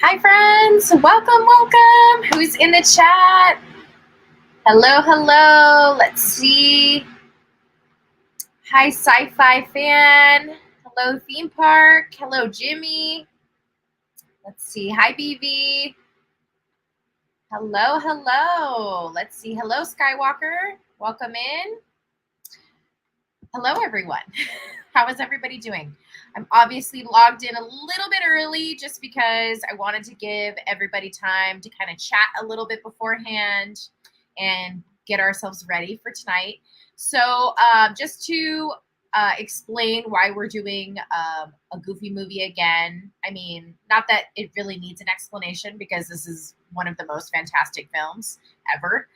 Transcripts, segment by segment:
Hi, friends. Welcome, welcome. Who's in the chat? Hello, hello. Let's see. Hi, sci-fi fan. Hello, theme park. Hello, Jimmy. Let's see. Hi, BV. Hello, hello. Let's see. Hello, Skywalker. Welcome in. Hello, everyone. How is everybody doing? I'm obviously logged in a little bit early just because I wanted to give everybody time to kind of chat a little bit beforehand and get ourselves ready for tonight. So just to explain why we're doing a Goofy movie again. I mean, not that it really needs an explanation because this is one of the most fantastic films ever.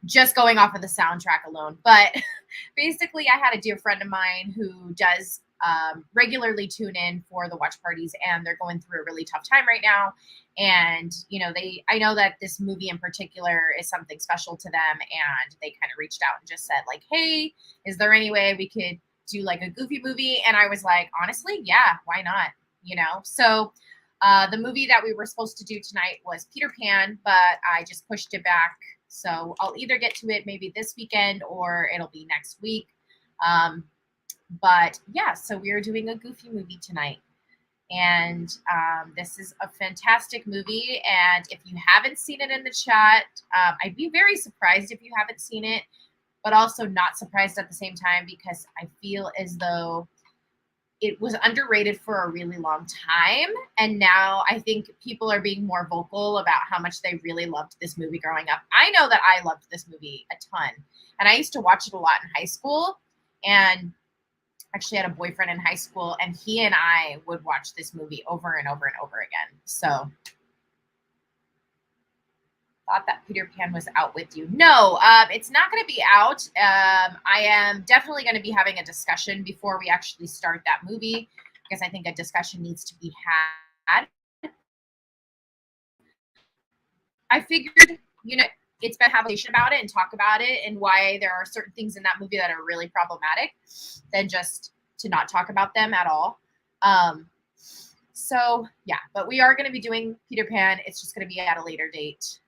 Just going off of the soundtrack alone. But basically, I had a dear friend of mine who does regularly tune in for the watch parties, and they're going through a really tough time right now. And I know that this movie in particular is something special to them, and they kind of reached out and just said like, "Hey, is there any way we could do like a Goofy movie?" And I was like, honestly, yeah, why not? So. The movie that we were supposed to do tonight was Peter Pan, but I just pushed it back, so I'll either get to it maybe this weekend or it'll be next week. But yeah, so we are doing a Goofy movie tonight. And this is a fantastic movie. And if you haven't seen it in the chat, I'd be very surprised if you haven't seen it, but also not surprised at the same time because I feel as though it was underrated for a really long time. And now I think people are being more vocal about how much they really loved this movie growing up. I know that I loved this movie a ton. And I used to watch it a lot in high school. And actually had a boyfriend in high school. And he and I would watch this movie over and over and over again. So thought that Peter Pan was out with you. No, it's not going to be out. I am definitely going to be having a discussion before we actually start that movie because I think a discussion needs to be had. I figured, it's better to have a conversation about it and talk about it and why there are certain things in that movie that are really problematic than just to not talk about them at all. So yeah, but we are going to be doing Peter Pan. It's just going to be at a later date.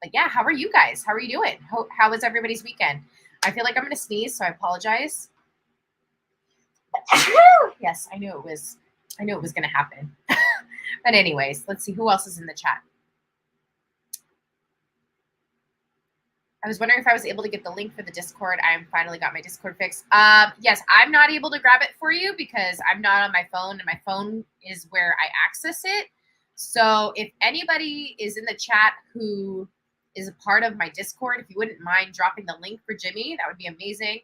But yeah, how are you guys? How are you doing? How was everybody's weekend? I feel like I'm going to sneeze, so I apologize. Yes, I knew it was going to happen. But anyways, let's see who else is in the chat. I was wondering if I was able to get the link for the Discord. I finally got my Discord fixed. Yes, I'm not able to grab it for you because I'm not on my phone, and my phone is where I access it. So if anybody is in the chat who is a part of my Discord, if you wouldn't mind dropping the link for Jimmy, that would be amazing.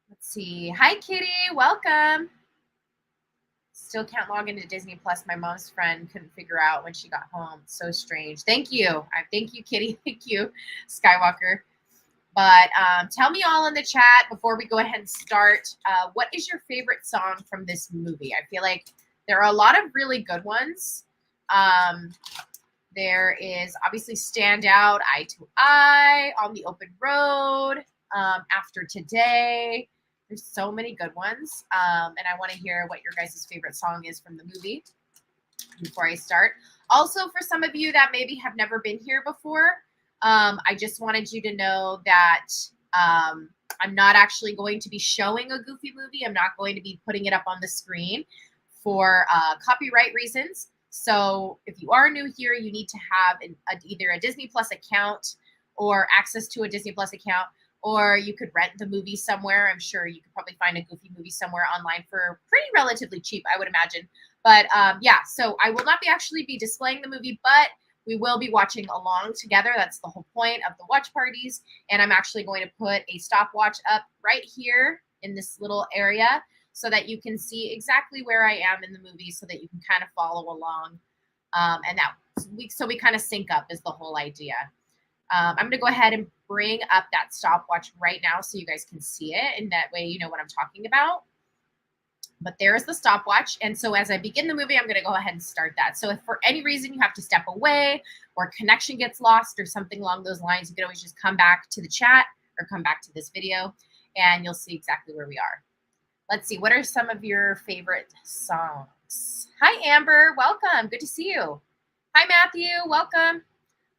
Let's see. Hi, Kitty. Welcome. Still can't log into Disney Plus. My mom's friend couldn't figure out when she got home. So strange. Thank you. Thank you, Kitty. Thank you, Skywalker. But tell me all in the chat before we go ahead and start. What is your favorite song from this movie? I feel like there are a lot of really good ones. There is obviously Standout, Eye to Eye, On the Open Road, After Today. There's so many good ones. And I want to hear what your guys' favorite song is from the movie before I start. Also, for some of you that maybe have never been here before, I just wanted you to know that I'm not actually going to be showing a Goofy movie. I'm not going to be putting it up on the screen for copyright reasons. So if you are new here, you need to have either a Disney Plus account or access to a Disney Plus account, or you could rent the movie somewhere. I'm sure you could probably find a Goofy movie somewhere online for pretty relatively cheap, I would imagine. But yeah, so I will not actually be displaying the movie, but we will be watching along together. That's the whole point of the watch parties. And I'm actually going to put a stopwatch up right here in this little area so that you can see exactly where I am in the movie so that you can kind of follow along. So we kind of sync up is the whole idea. I'm going to go ahead and bring up that stopwatch right now so you guys can see it. And that way you know what I'm talking about. But there is the stopwatch. And so as I begin the movie, I'm going to go ahead and start that. So if for any reason you have to step away or connection gets lost or something along those lines, you can always just come back to the chat or come back to this video and you'll see exactly where we are. Let's see. What are some of your favorite songs? Hi, Amber. Welcome. Good to see you. Hi, Matthew. Welcome.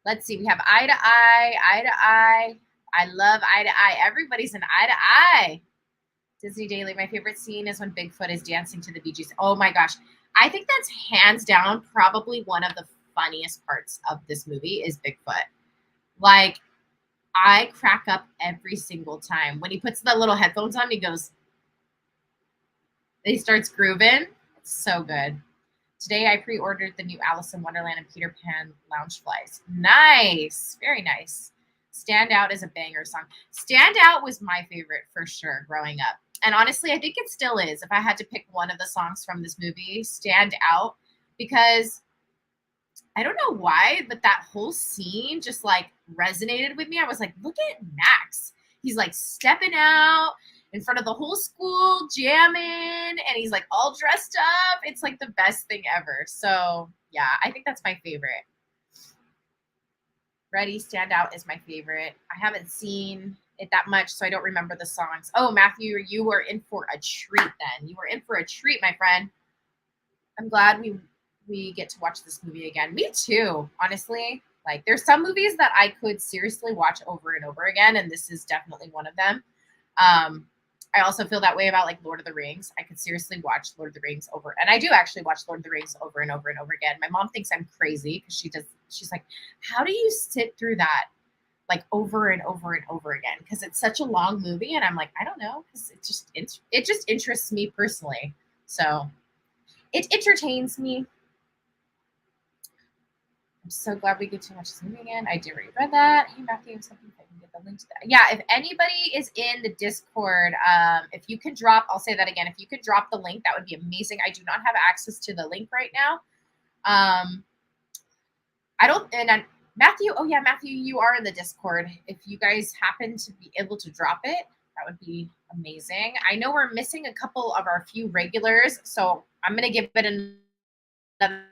Let's see. We have Eye to Eye, Eye to Eye. I love Eye to Eye. Everybody's an Eye to Eye. Disney Daily. My favorite scene is when Bigfoot is dancing to the Bee Gees. Oh my gosh. I think that's hands down probably one of the funniest parts of this movie is Bigfoot. Like, I crack up every single time. When he puts the little headphones on, he goes, he starts grooving. It's so good. Today I pre-ordered the new Alice in Wonderland and Peter Pan lounge flies. Nice. Very nice. Stand Out is a banger song. Stand Out was my favorite for sure growing up. And honestly, I think it still is. If I had to pick one of the songs from this movie, Stand Out, because I don't know why, but that whole scene just like resonated with me. I was like, look at Max. He's like stepping out in front of the whole school, jamming, and he's like all dressed up. It's like the best thing ever. So yeah, I think that's my favorite. Ready, Stand Out is my favorite. I haven't seen it that much, so I don't remember the songs. Oh, Matthew, you were in for a treat then. You were in for a treat, my friend. I'm glad we get to watch this movie again. Me too, honestly. Like, there's some movies that I could seriously watch over and over again, and this is definitely one of them. I also feel that way about like Lord of the Rings. I could seriously watch Lord of the Rings over, and I do actually watch Lord of the Rings over and over and over again. My mom thinks I'm crazy because she's like, how do you sit through that like over and over and over again? Because it's such a long movie, and I'm like, I don't know, because it just interests me personally. So it entertains me. I'm so glad we get to watch this movie again. I did read that. Hey, Matthew, something I can get the link to that. Yeah, if anybody is in the Discord, if you could drop, I'll say that again. If you could drop the link, that would be amazing. I do not have access to the link right now. I don't, and Matthew, oh yeah, Matthew, you are in the Discord. If you guys happen to be able to drop it, that would be amazing. I know we're missing a couple of our few regulars, so I'm going to give it another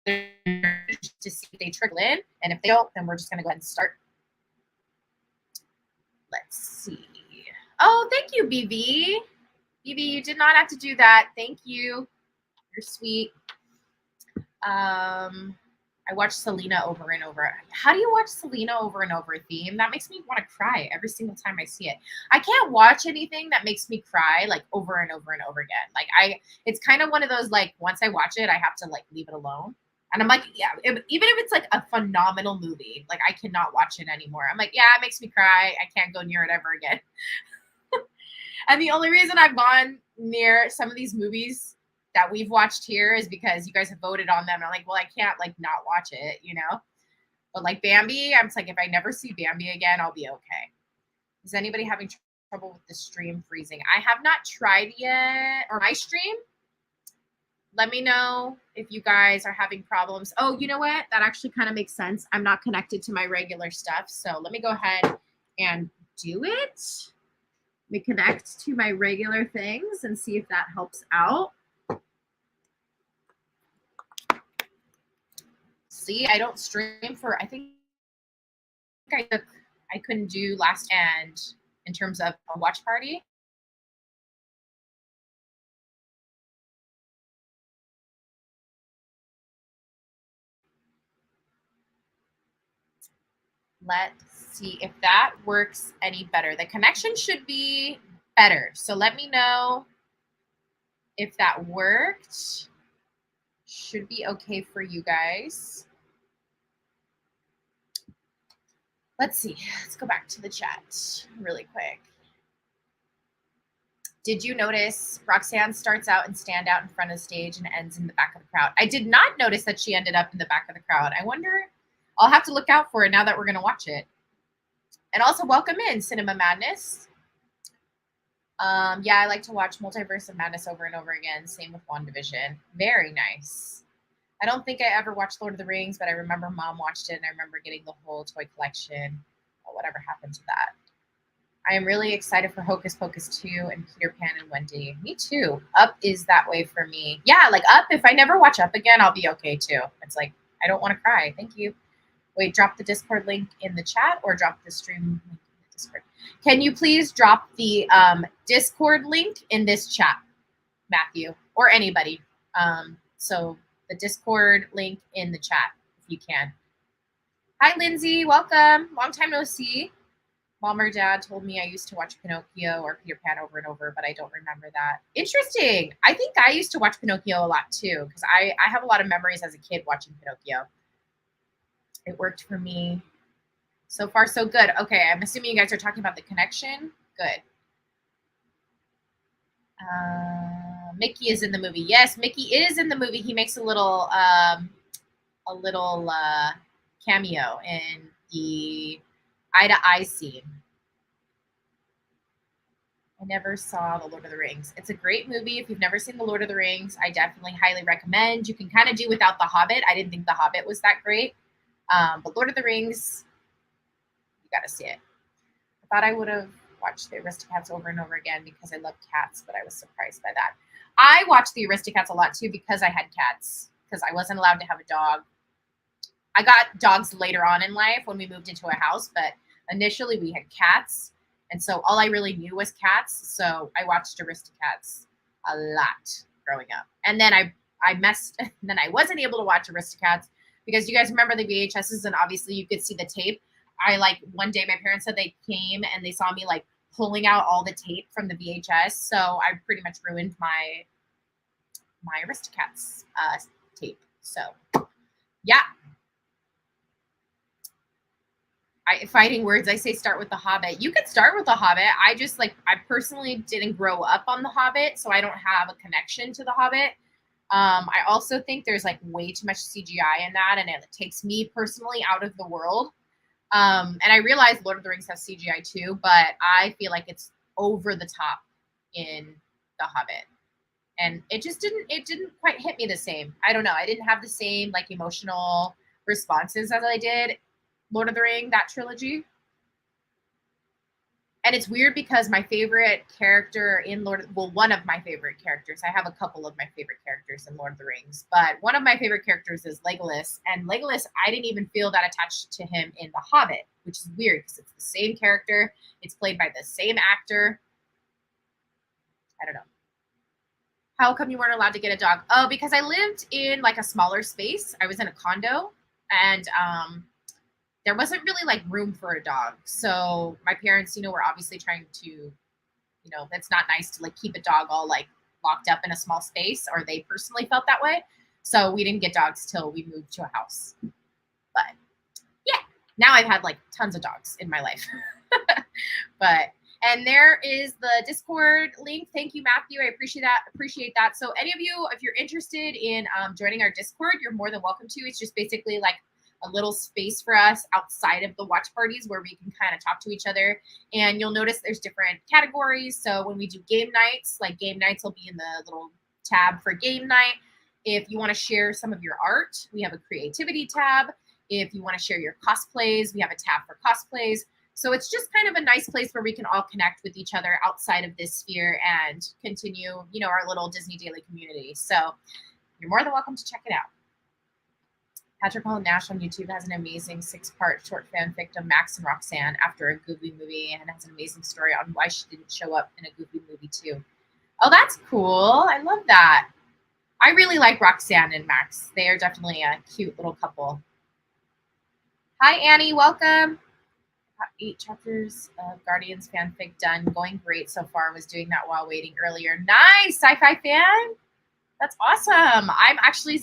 to see if they trickle in, and if they don't, then we're just gonna go ahead and start. Let's see. Oh, thank you, BB. BB, you did not have to do that. Thank you. You're sweet. I watch Selena over and over. How do you watch Selena over and over, Theme? That makes me want to cry every single time I see it. I can't watch anything that makes me cry like over and over and over again. Like it's kind of one of those like once I watch it, I have to like leave it alone. And I'm like, yeah, even if it's like a phenomenal movie, like I cannot watch it anymore. I'm like, yeah, it makes me cry. I can't go near it ever again. And the only reason I've gone near some of these movies that we've watched here is because you guys have voted on them. And I'm like, well, I can't like not watch it, you know? But like Bambi, I'm just like, if I never see Bambi again, I'll be okay. Is anybody having trouble with the stream freezing? I have not tried yet, or my stream. Let me know if you guys are having problems. Oh, you know what? That actually kind of makes sense. I'm not connected to my regular stuff. So let me go ahead and do it. Let me connect to my regular things and see if that helps out. See, I don't stream for, I think I couldn't do last end in terms of a watch party. Let's see if that works any better. The connection should be better. So let me know if that worked. Should be okay for you guys. Let's see. Let's go back to the chat really quick. Did you notice Roxanne starts out and stand out in front of the stage and ends in the back of the crowd? I did not notice that she ended up in the back of the crowd. I wonder, I'll have to look out for it now that we're going to watch it. And also welcome in Cinema Madness. Yeah, I like to watch Multiverse of Madness over and over again. Same with WandaVision. Very nice. I don't think I ever watched Lord of the Rings, but I remember Mom watched it, and I remember getting the whole toy collection. Oh, whatever happened to that? I am really excited for Hocus Pocus 2 and Peter Pan and Wendy. Me too. Up is that way for me. Yeah, like Up, if I never watch Up again, I'll be okay too. It's like, I don't want to cry. Thank you. Wait, drop the Discord link in the chat or drop the stream link in the Discord. Can you please drop the Discord link in this chat, Matthew, or anybody? So the Discord link in the chat, if you can. Hi, Lindsay. Welcome. Long time no see. Mom or dad told me I used to watch Pinocchio or Peter Pan over and over, but I don't remember that. Interesting. I think I used to watch Pinocchio a lot too, because I have a lot of memories as a kid watching Pinocchio. It worked for me. So far, so good. Okay, I'm assuming you guys are talking about the connection. Good. Mickey is in the movie. Yes, Mickey is in the movie. He makes a little cameo in the eye to eye scene. I never saw The Lord of the Rings. It's a great movie. If you've never seen The Lord of the Rings, I definitely highly recommend. You can kind of do without The Hobbit. I didn't think The Hobbit was that great. But Lord of the Rings, you got to see it. I thought I would have watched the Aristocats over and over again because I love cats, but I was surprised by that. I watched the Aristocats a lot too because I had cats, because I wasn't allowed to have a dog. I got dogs later on in life when we moved into a house, but initially we had cats. And so all I really knew was cats. So I watched Aristocats a lot growing up. And then I wasn't able to watch Aristocats because you guys remember the VHSs, and obviously you could see the tape. One day my parents said they came and they saw me like pulling out all the tape from the VHS. So I pretty much ruined my Aristocats tape. So yeah. Fighting words. I say start with The Hobbit. You could start with The Hobbit. I personally didn't grow up on The Hobbit, so I don't have a connection to The Hobbit. I also think there's like way too much CGI in that, and it takes me personally out of the world. And I realize Lord of the Rings has CGI too, but I feel like it's over the top in The Hobbit. And it didn't quite hit me the same. I don't know. I didn't have the same like emotional responses as I did Lord of the Ring, that trilogy. And it's weird because my favorite character in one of my favorite characters, I have a couple of my favorite characters in Lord of the Rings, but one of my favorite characters is Legolas. And Legolas, I didn't even feel that attached to him in The Hobbit, which is weird because it's the same character. It's played by the same actor. I don't know. How come you weren't allowed to get a dog? Oh, because I lived in like a smaller space. I was in a condo, and there wasn't really like room for a dog. So my parents, were obviously trying to, it's not nice to like keep a dog all like locked up in a small space, or they personally felt that way. So we didn't get dogs till we moved to a house. But yeah, now I've had like tons of dogs in my life. And there is the Discord link. Thank you, Matthew. I appreciate that. So any of you, if you're interested in joining our Discord, you're more than welcome to. It's just basically like a little space for us outside of the watch parties where we can kind of talk to each other. And you'll notice there's different categories. So when we do game nights, like game nights will be in the little tab for game night. If you want to share some of your art, we have a creativity tab. If you want to share your cosplays, we have a tab for cosplays. So it's just kind of a nice place where we can all connect with each other outside of this sphere and continue, our little Disney Daily community. So you're more than welcome to check it out. Patrick Holland Nash on YouTube has an amazing 6-part short fanfic of Max and Roxanne after a Goofy movie, and has an amazing story on why she didn't show up in a Goofy movie too. Oh, that's cool. I love that. I really like Roxanne and Max. They are definitely a cute little couple. Hi, Annie. Welcome. 8 chapters of Guardians fanfic done. Going great so far. Was doing that while waiting earlier. Nice, sci-fi fan. That's awesome. I'm actually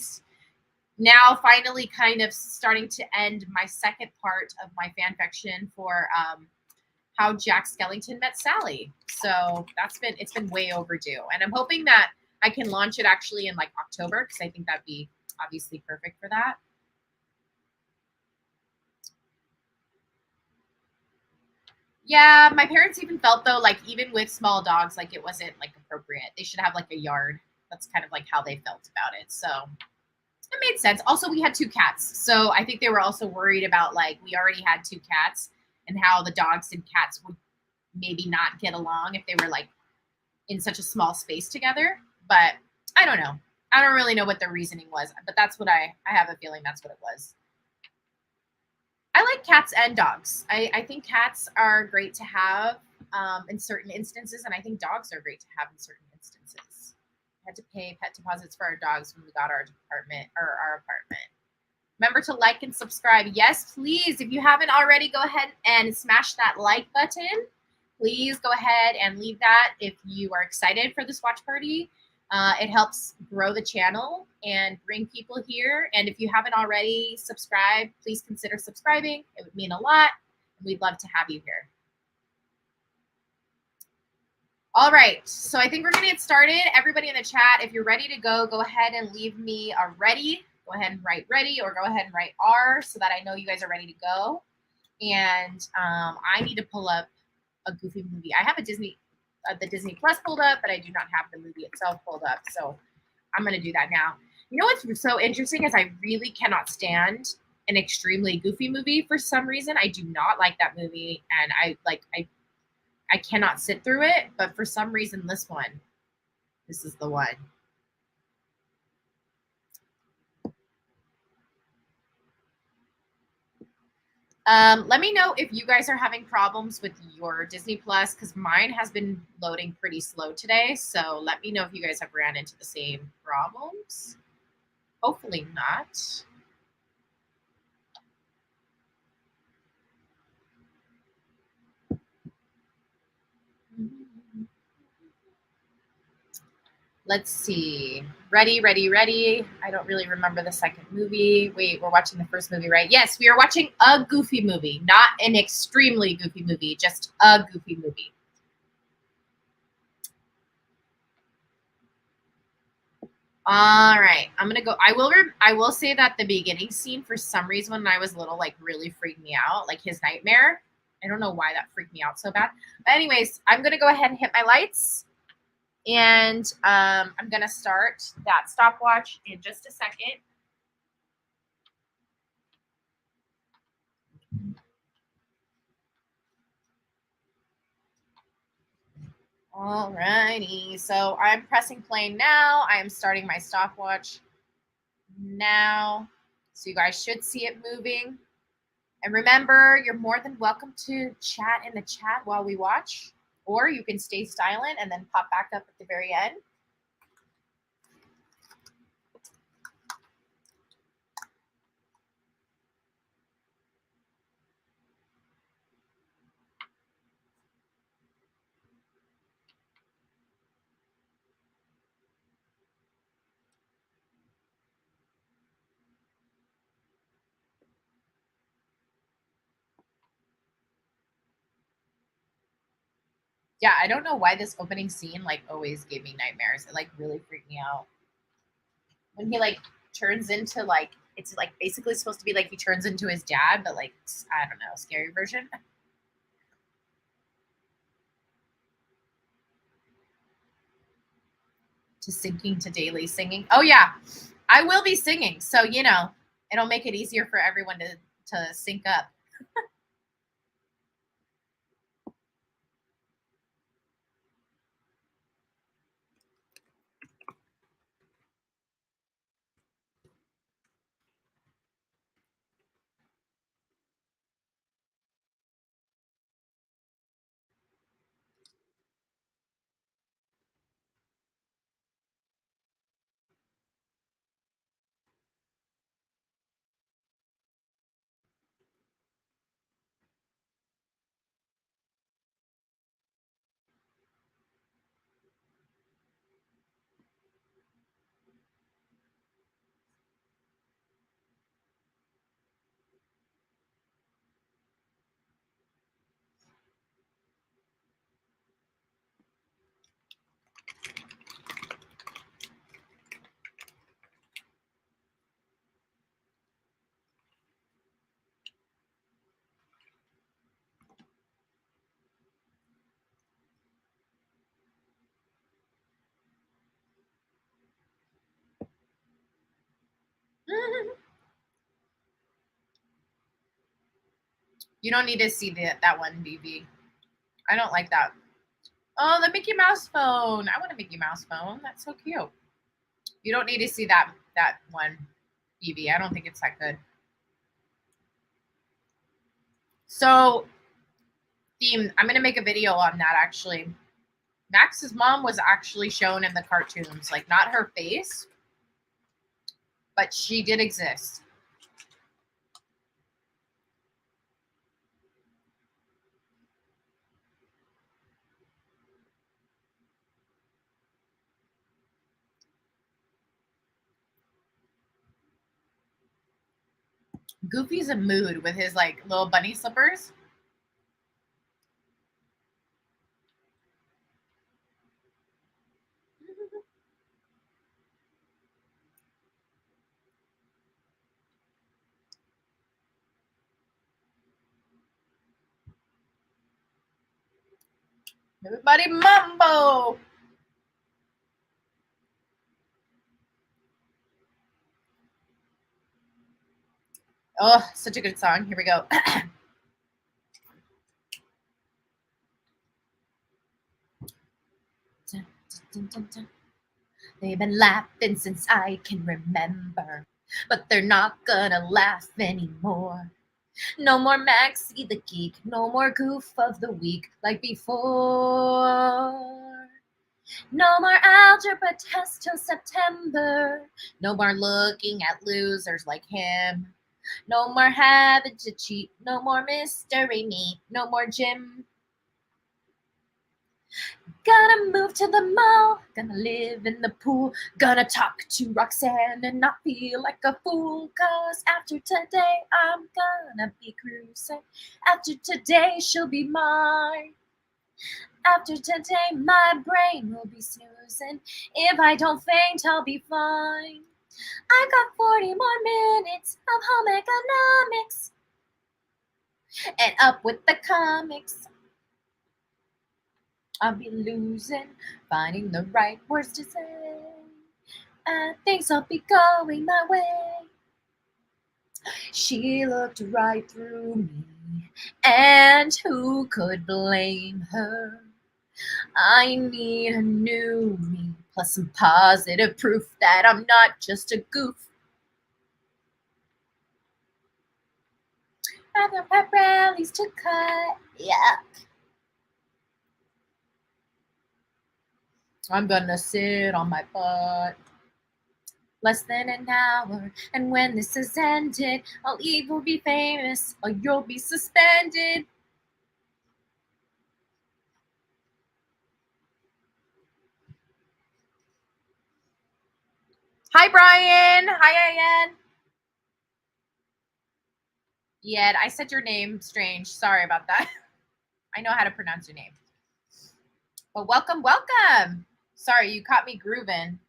now finally kind of starting to end my second part of my fanfiction for how Jack Skellington met Sally. So it's been way overdue. And I'm hoping that I can launch it actually in like October, because I think that'd be obviously perfect for that. Yeah, my parents even felt though, like even with small dogs, like it wasn't like appropriate. They should have like a yard. That's kind of like how they felt about it. So it made sense. Also, we had 2 cats. So I think they were also worried about like, we already had 2 cats and how the dogs and cats would maybe not get along if they were like in such a small space together. But I don't know. I don't really know what the reasoning was, but that's what I have a feeling that's what it was. I like cats and dogs. I think cats are great to have in certain instances, and I think dogs are great to have in certain instances. I had to pay pet deposits for our dogs when we got our apartment. Remember to like and subscribe. Yes, please. If you haven't already, go ahead and smash that like button. Please go ahead and leave that if you are excited for this watch party. It helps grow the channel and bring people here. And if you haven't already subscribed, please consider subscribing. It would mean a lot. We'd love to have you here. All right, so I think we're gonna get started. Everybody in the chat, if you're ready to go ahead and leave me a ready. Go ahead and write ready, or go ahead and write R so that I know you guys are ready to go. And I need to pull up a Goofy movie. I have a the Disney Plus pulled up, but I do not have the movie itself pulled up. So I'm gonna do that now. You know what's so interesting is I really cannot stand an extremely goofy movie for some reason. I do not like that movie, and I cannot sit through it. But for some reason, this is the one. Let me know if you guys are having problems with your Disney Plus, because mine has been loading pretty slow today. So let me know if you guys have ran into the same problems. Hopefully not. Let's see. Ready, ready, ready. I don't really remember the second movie. Wait, we're watching the first movie, right? Yes, we are watching a Goofy movie, not an extremely goofy movie, just a Goofy movie. All right, I'm gonna go. I will say that the beginning scene, for some reason, when I was little, like really freaked me out. Like his nightmare. I don't know why that freaked me out so bad. But anyways, I'm gonna go ahead and hit my lights, and I'm gonna start that stopwatch in just a second. All righty, so I'm pressing play now. I am starting my stopwatch now, so you guys should see it moving. And remember, you're more than welcome to chat in the chat while we watch, or you can stay silent and then pop back up at the very end. Yeah, I don't know why this opening scene like always gave me nightmares. It like really freaked me out. When he like turns into like, it's like basically supposed to be like he turns into his dad, but like, I don't know, scary version. To sinking to daily singing. Oh yeah, I will be singing. So, you know, it'll make it easier for everyone to sync up. You don't need to see that one, BB. I don't like that. Oh, the Mickey Mouse phone. I want a Mickey Mouse phone. That's so cute. You don't need to see that one, BB. I don't think it's that good. So, I'm gonna make a video on that actually. Max's mom was actually shown in the cartoons, like not her face, but she did exist. Goofy's a mood with his like little bunny slippers. Everybody mambo. Oh, such a good song. Here we go. Dun, dun, dun, dun. They've been laughing since I can remember, but they're not gonna laugh anymore. No more Maxie the Geek, no more Goof of the Week like before. No more algebra tests till September. No more looking at losers like him. No more having to cheat. No more mystery meat. No more gym. Gonna move to the mall. Gonna live in the pool. Gonna talk to Roxanne and not feel like a fool. Cause after today, I'm gonna be cruising. After today, she'll be mine. After today, my brain will be snoozing. If I don't faint, I'll be fine. I got 40 more minutes of home economics. And up with the comics. I'll be losing, finding the right words to say. Things will be going my way. She looked right through me, and who could blame her? I need a new me, plus some positive proof that I'm not just a goof. I've got pep rallies to cut, yuck. I'm gonna sit on my butt. Less than an hour, and when this is ended, I'll either be famous or you'll be suspended. Hi, Brian. Hi, Ian. Yeah, I said your name strange. Sorry about that. I know how to pronounce your name. But welcome, welcome. Sorry, you caught me grooving.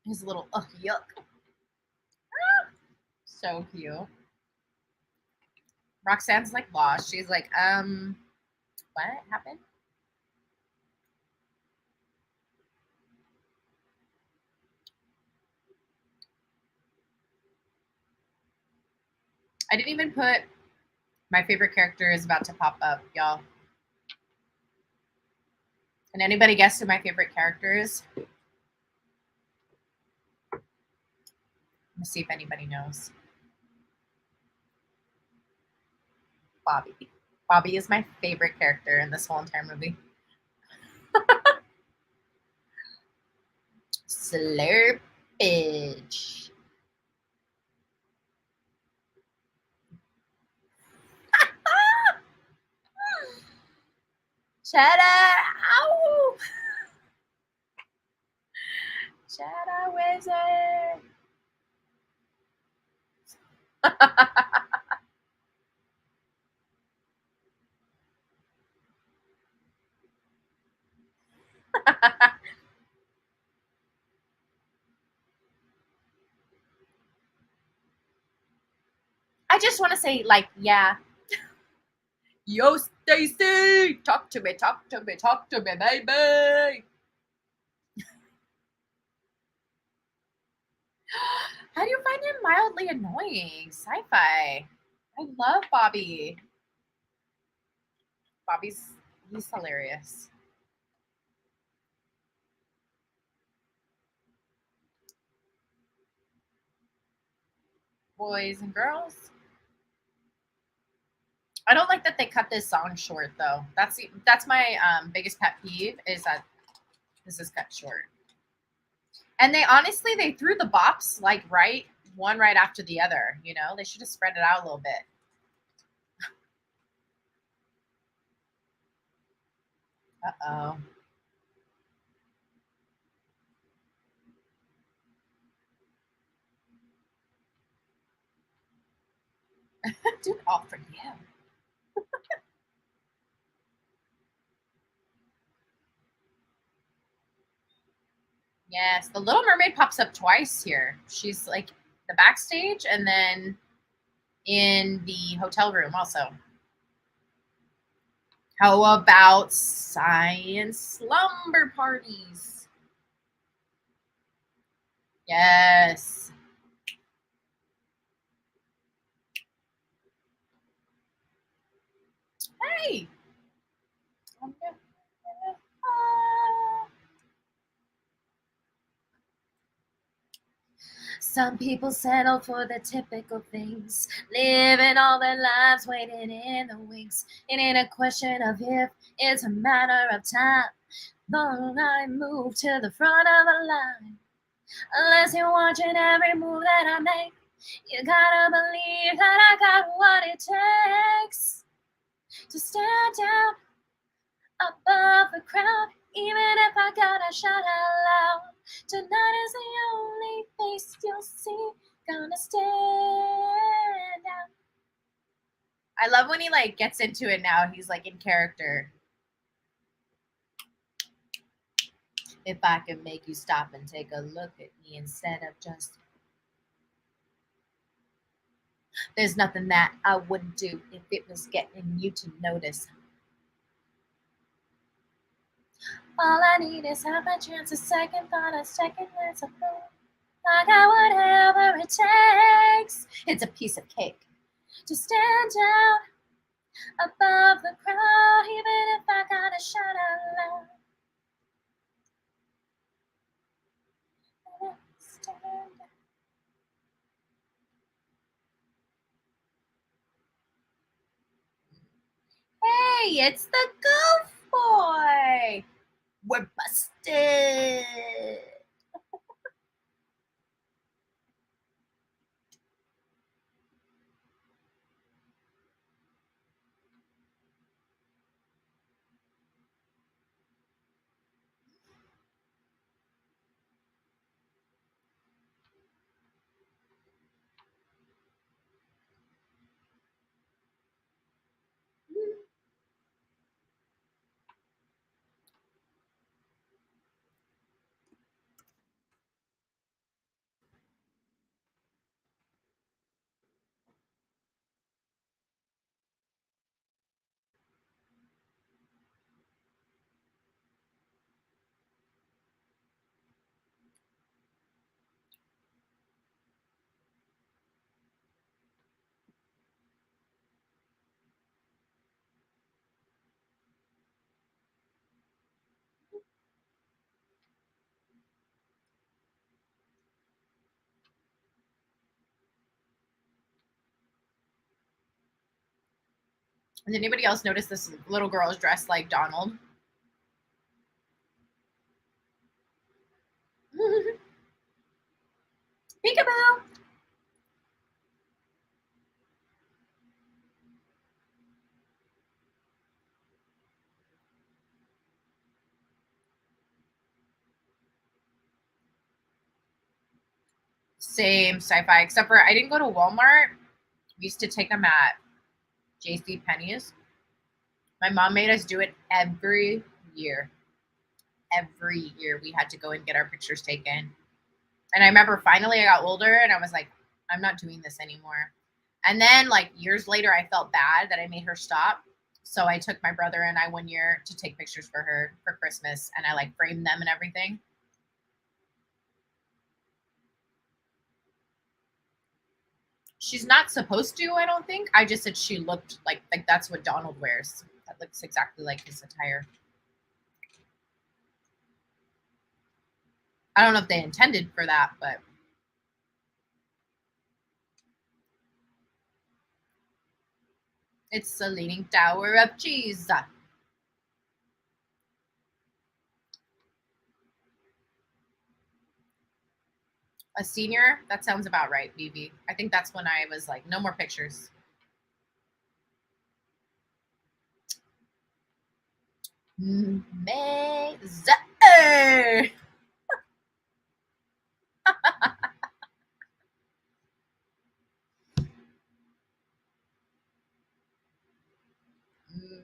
His little, yuck. So cute. Roxanne's like lost. She's like, what happened? I didn't even put my favorite character is about to pop up, y'all. Can anybody guess who my favorite character is? Let's see if anybody knows. Bobby. Bobby is my favorite character in this whole entire movie. Slurpage. Cheddar! Ow! Cheddar Wizard! I just want to say, like, yeah. Yo, Daisy, talk to me, talk to me, talk to me, baby. How do you find him mildly annoying? Sci-fi. I love Bobby. He's hilarious. Boys and girls. I don't like that they cut this song short though. That's my biggest pet peeve is that this is cut short. And they threw the bops like one right after the other, you know? They should have spread it out a little bit. Uh-oh. Dude, all for you. Yes, the Little Mermaid pops up twice here. She's like the backstage and then in the hotel room also. How about science slumber parties? Yes. Hey. Some people settle for the typical things, living all their lives waiting in the wings. It ain't a question of if, it's a matter of time. Don't I move to the front of the line? Unless you're watching every move that I make, you gotta believe that I got what it takes to stand out above the crowd. Even if I gotta shout out loud, tonight is the only face you'll see. Gonna stand out. I love when he like gets into it now. He's like in character. If I can make you stop and take a look at me instead of just. There's nothing that I wouldn't do if it was getting you to notice. All I need is half a chance, a second thought, a second glance of hope. I got whatever it takes. It's a piece of cake to stand out above the crowd, even if I gotta shout out loud. Stand out. Hey, it's the Goof Boy. We're busted. Did anybody else notice this little girl is dressed like Donald? Peekaboo. Same sci-fi, except for I didn't go to Walmart. We used to take them at JC Penney's. My mom made us do it every year. Every year we had to go and get our pictures taken. And I remember finally I got older and I was like, I'm not doing this anymore. And then like years later, I felt bad that I made her stop. So I took my brother and I one year to take pictures for her for Christmas, and I like framed them and everything. She's not supposed to, I don't think. I just said she looked like that's what Donald wears. That looks exactly like his attire. I don't know if they intended for that, but it's the Leaning Tower of Cheese. A senior? That sounds about right, BB. I think that's when I was like, no more pictures. Mazer.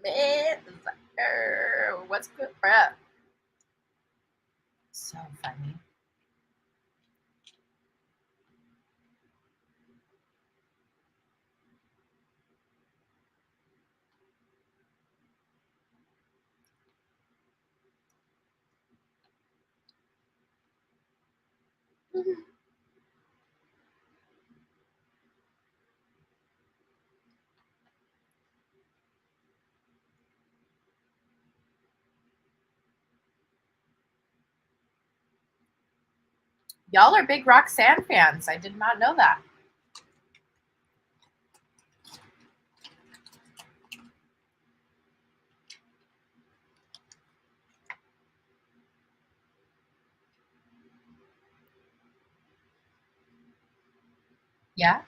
Mazer. What's good, bruh? So funny. Y'all are big Roxanne fans. I did not know that. Yeah.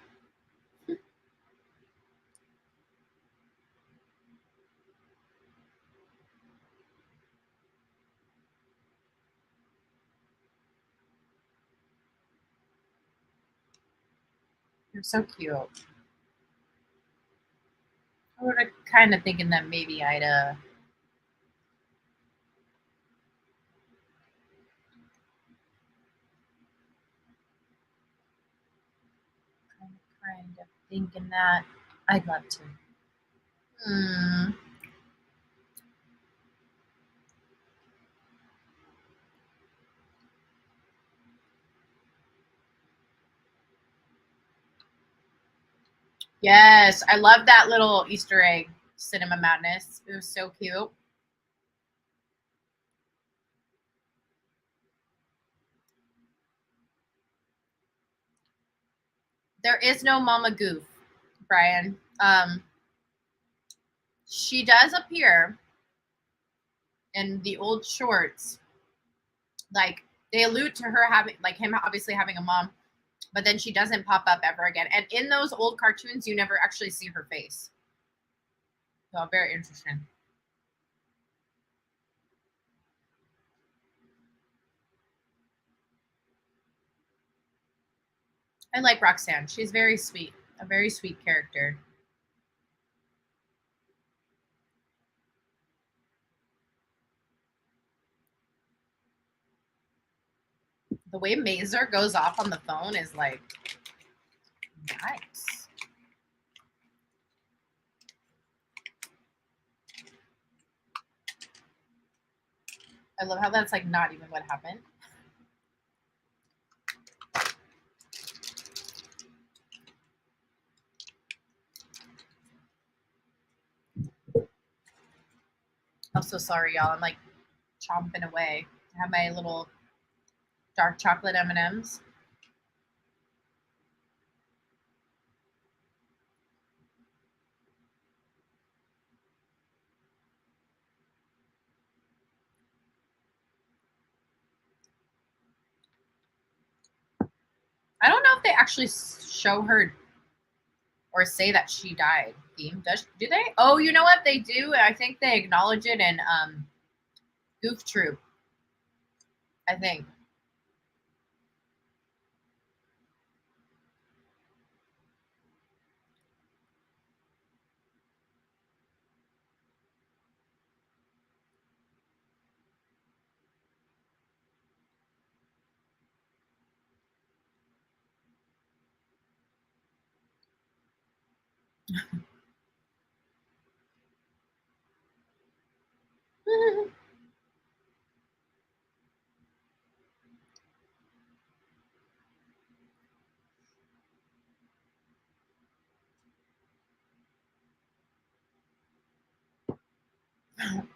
You're so cute. I was kind of thinking that maybe I'd kind of thinking that I'd love to. Yes, I love that little Easter egg, Cinema Madness. It was so cute. There is no Mama Goof, Brian. She does appear in the old shorts. Like they allude to her having, like him obviously having a mom, but then she doesn't pop up ever again. And in those old cartoons, you never actually see her face. So very interesting. I like Roxanne. She's very sweet, a very sweet character. The way Mazer goes off on the phone is like nice. I love how that's like not even what happened. I'm so sorry, y'all. I'm like chomping away. I have my little dark chocolate M&Ms. I don't know if they actually show her or say that she died. Do they? Oh, you know what they do? I think they acknowledge it in Goof Troop. I think.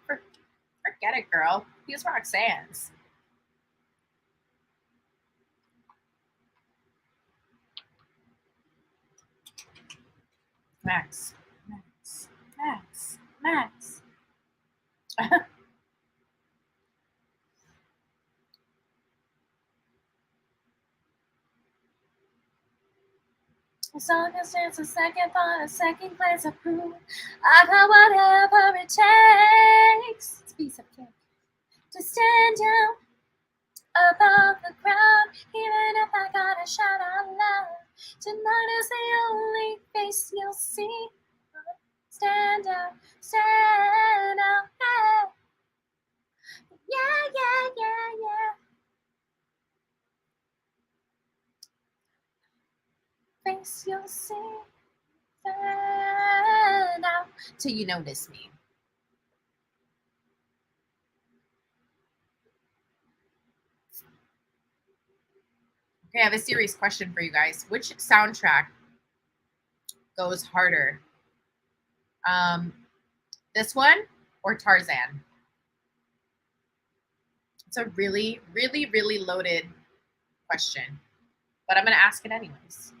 Forget it, girl. He's Roxanne's. Max. Max. Max. Max. As long as there's a second thought, a second glance of proof, I got whatever it takes. It's a piece of cake to stand down above the crowd, even if I gotta shout out loud. Tonight is the only face you'll see. Stand out, hey. Yeah. Face you'll see. Stand out till you notice me. Okay, I have a serious question for you guys. Which soundtrack goes harder? This one or Tarzan? It's a really, really, really loaded question, but I'm going to ask it anyways.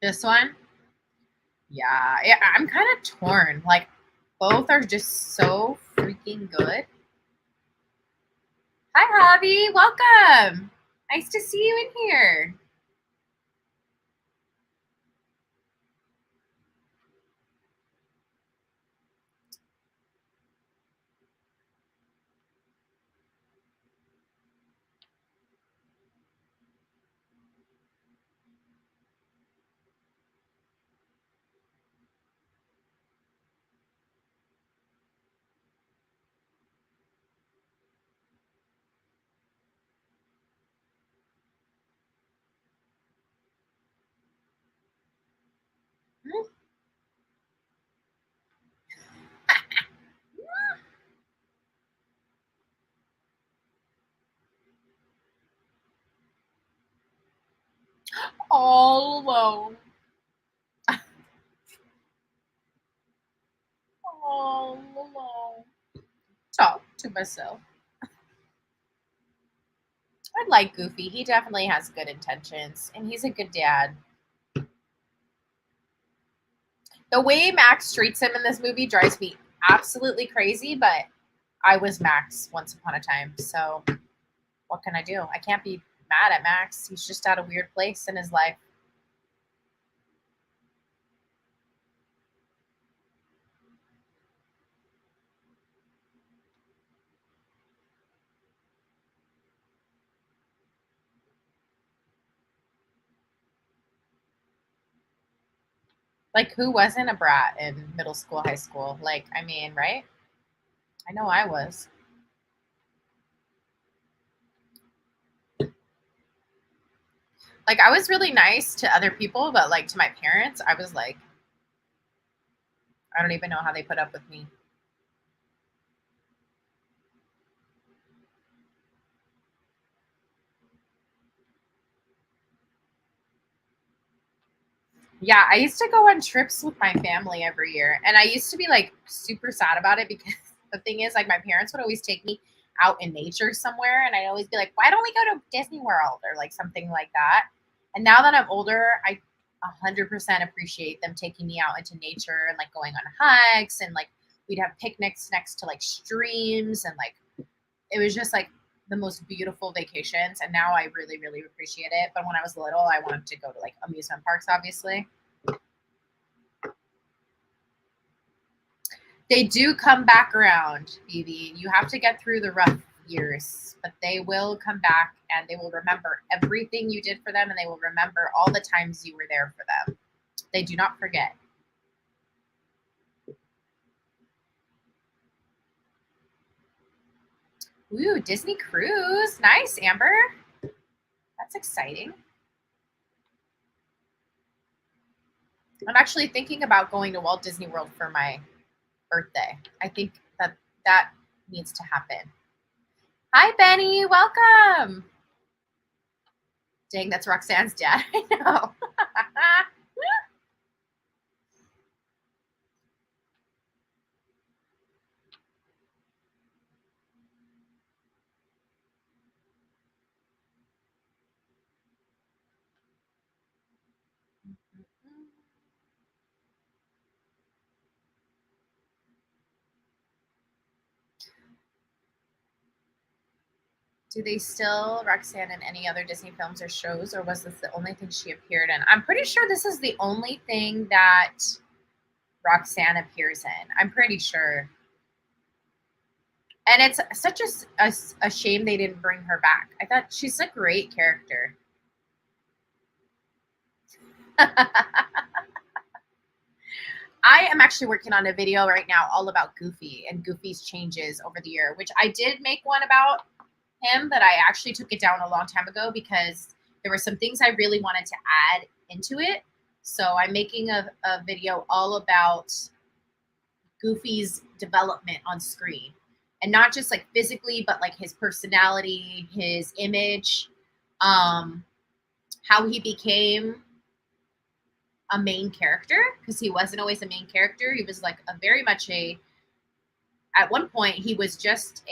This one? Yeah, I'm kind of torn. Like, both are just so freaking good. Hi, Javi. Welcome. Nice to see you in here. All alone. All alone. Talk to myself. I like Goofy. He definitely has good intentions, and he's a good dad. The way Max treats him in this movie drives me absolutely crazy, but I was Max once upon a time, so what can I do? I can't be mad at Max. He's just at a weird place in his life. Like, who wasn't a brat in middle school, high school? Like, I mean, right? I know I was. Like, I was really nice to other people, but like to my parents, I was like, I don't even know how they put up with me. Yeah, I used to go on trips with my family every year, and I used to be like super sad about it because the thing is, like, my parents would always take me out in nature somewhere, and I'd always be like, why don't we go to Disney World or like something like that? And now that I'm older, I 100% appreciate them taking me out into nature and like going on hikes, and like we'd have picnics next to like streams, and like it was just like the most beautiful vacations. And now I really, really appreciate it. But when I was little, I wanted to go to like amusement parks, obviously. They do come back around, Phoebe. You have to get through the rough years, but they will come back and they will remember everything you did for them, and they will remember all the times you were there for them. They do not forget. Ooh, Disney cruise. Nice, Amber. That's exciting. I'm actually thinking about going to Walt Disney World for my birthday. I think that needs to happen. Hi, Benny. Welcome. Dang, that's Roxanne's dad. I know. Do they still Roxanne in any other Disney films or shows, or was this the only thing she appeared in? I'm pretty sure this is the only thing that Roxanne appears in. I'm pretty sure. And it's such a shame they didn't bring her back. I thought she's a great character. I am actually working on a video right now all about Goofy and Goofy's changes over the year, which I did make one about him, but I actually took it down a long time ago because there were some things I really wanted to add into it. So I'm making a video all about Goofy's development on screen, and not just like physically, but like his personality, his image, how he became a main character, because he wasn't always a main character. He was like a very much at one point he was just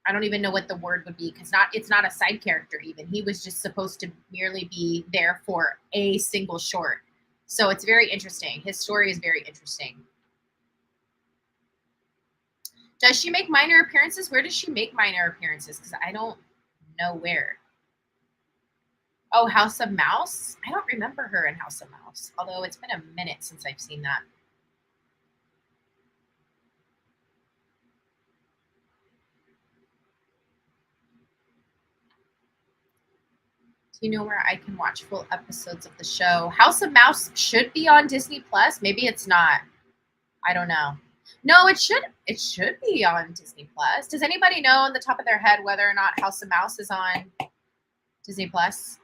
I don't even know what the word would be, because it's not a side character even. He was just supposed to merely be there for a single short. So it's very interesting. His story is very interesting. Does she make minor appearances? Where does she make minor appearances? Because I don't know where. Oh, House of Mouse? I don't remember her in House of Mouse, although it's been a minute since I've seen that. Do you know where I can watch full episodes of the show? House of Mouse should be on Disney Plus. Maybe it's not. I don't know. No, it should be on Disney Plus. Does anybody know on the top of their head whether or not House of Mouse is on Disney Plus?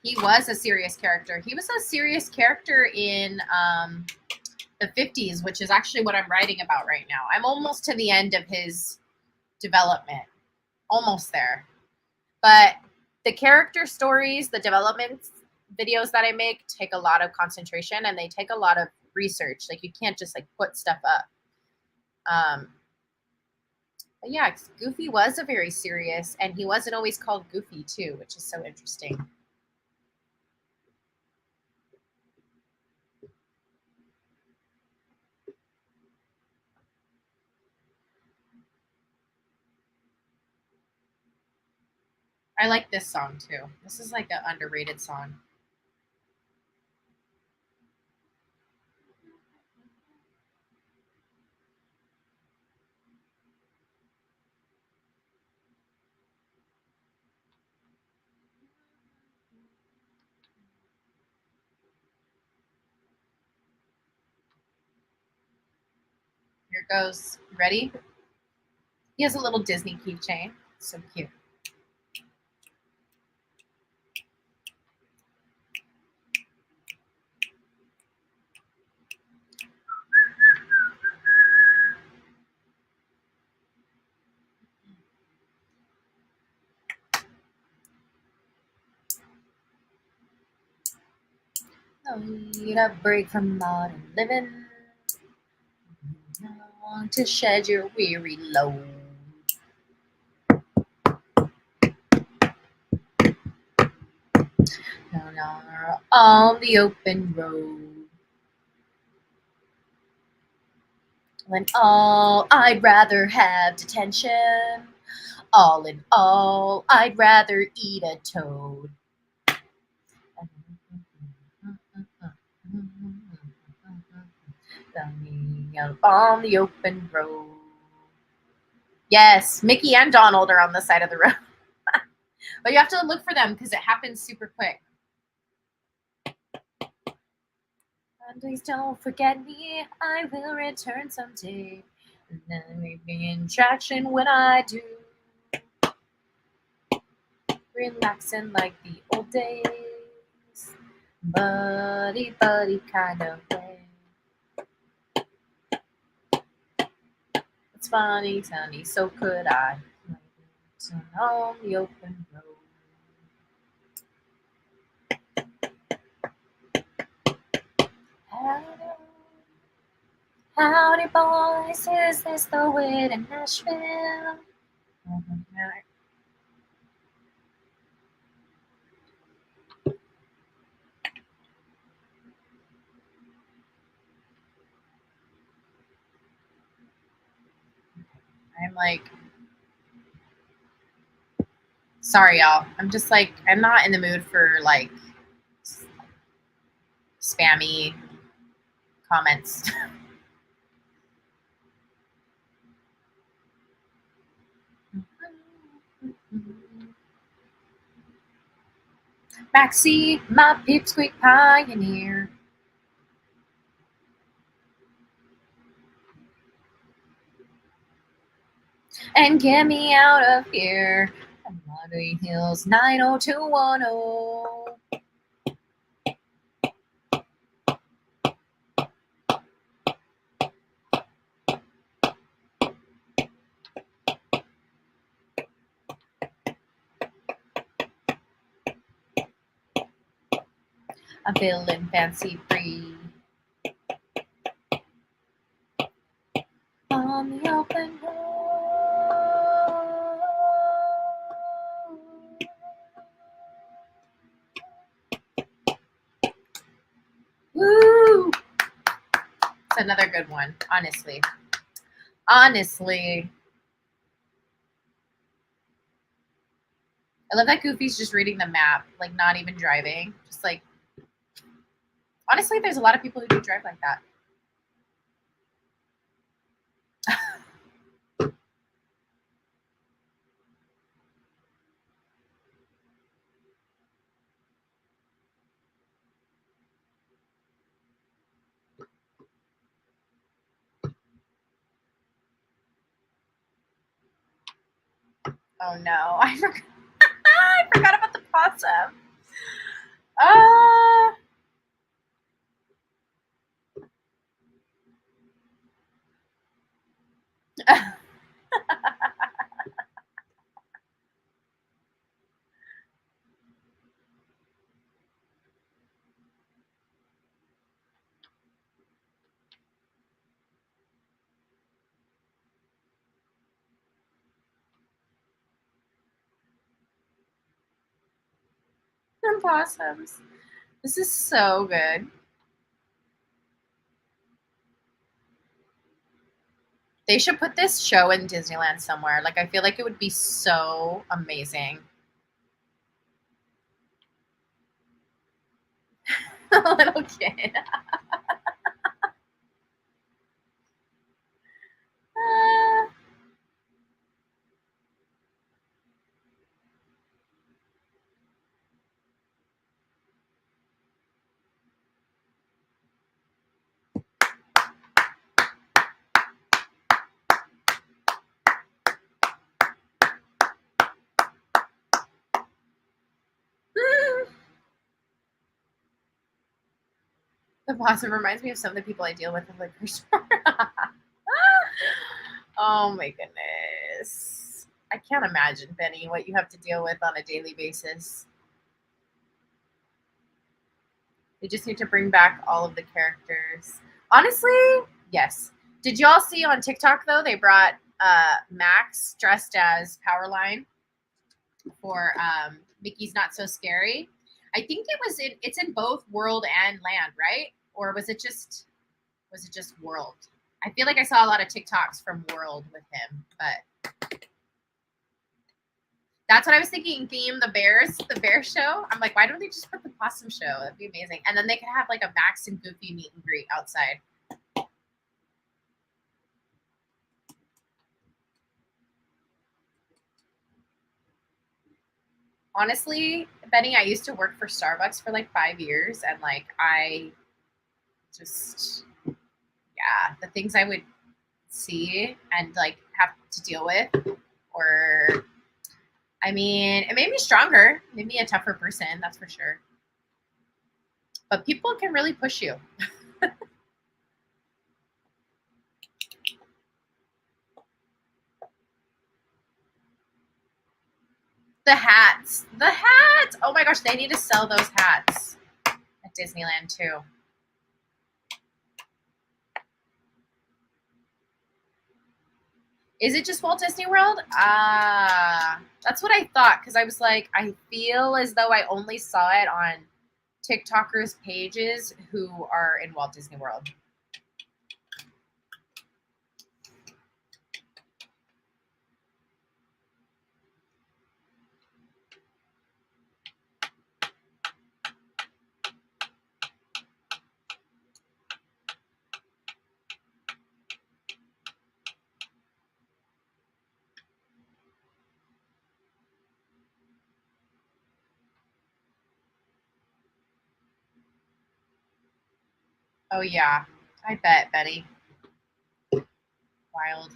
He was a serious character. He was a serious character in the 50s, which is actually what I'm writing about right now. I'm almost to the end of his development. Almost there. But the character stories, the development videos that I make take a lot of concentration, and they take a lot of research. Like, you can't just like put stuff up. But yeah, Goofy was a very serious, and he wasn't always called Goofy too, which is so interesting. I like this song too. This is like an underrated song. Here it goes. Ready? He has a little Disney keychain. So cute. I need a break from modern living. Long to shed your weary load. On the open road. When all I'd rather have detention. All in all, I'd rather eat a toad. Out on the open road. Yes, Mickey and Donald are on the side of the road. But you have to look for them because it happens super quick. And please don't forget me, I will return someday. And then maybe in traction when I do. Relaxing like the old days. Buddy, buddy kind of way. It's funny, sunny, so could I. Turn on the open road. Howdy, boys, is this the way to Nashville? I'm like, sorry, y'all. I'm just like, I'm not in the mood for like spammy comments. Backseat, my pipsqueak pioneer. And get me out of here. Monterey Hills 90210. I'm feeling fancy free. On the open road. Woo! It's another good one, honestly. Honestly. I love that Goofy's just reading the map, like not even driving. Just like, honestly, there's a lot of people who do drive like that. Oh no, I forgot. I forgot about the possum. Possums. This is so good. They should put this show in Disneyland somewhere. Like, I feel like it would be so amazing. Little kid. The possum reminds me of some of the people I deal with in the grocery store. Oh my goodness. I can't imagine, Benny, what you have to deal with on a daily basis. They just need to bring back all of the characters. Honestly, yes. Did y'all see on TikTok, though, they brought Max dressed as Powerline for Mickey's Not So Scary? I think it's in both World and Land, right? Or was it just World? I feel like I saw a lot of TikToks from World with him, but that's what I was thinking. Theme the bear show. I'm like, why don't they just put the possum show? That'd be amazing. And then they could have like a Max and Goofy meet and greet outside. honestly, Benny, I used to work for Starbucks for like 5 years, and like I just, yeah, the things I would see and like have to deal with, or I mean, it made me stronger, made me a tougher person, that's for sure. But people can really push you. The hats. The hats. Oh my gosh, they need to sell those hats at Disneyland too. Is it just Walt Disney World? That's what I thought, because I was like, I feel as though I only saw it on TikTokers' pages who are in Walt Disney World. Oh yeah, I bet, Betty. Wild.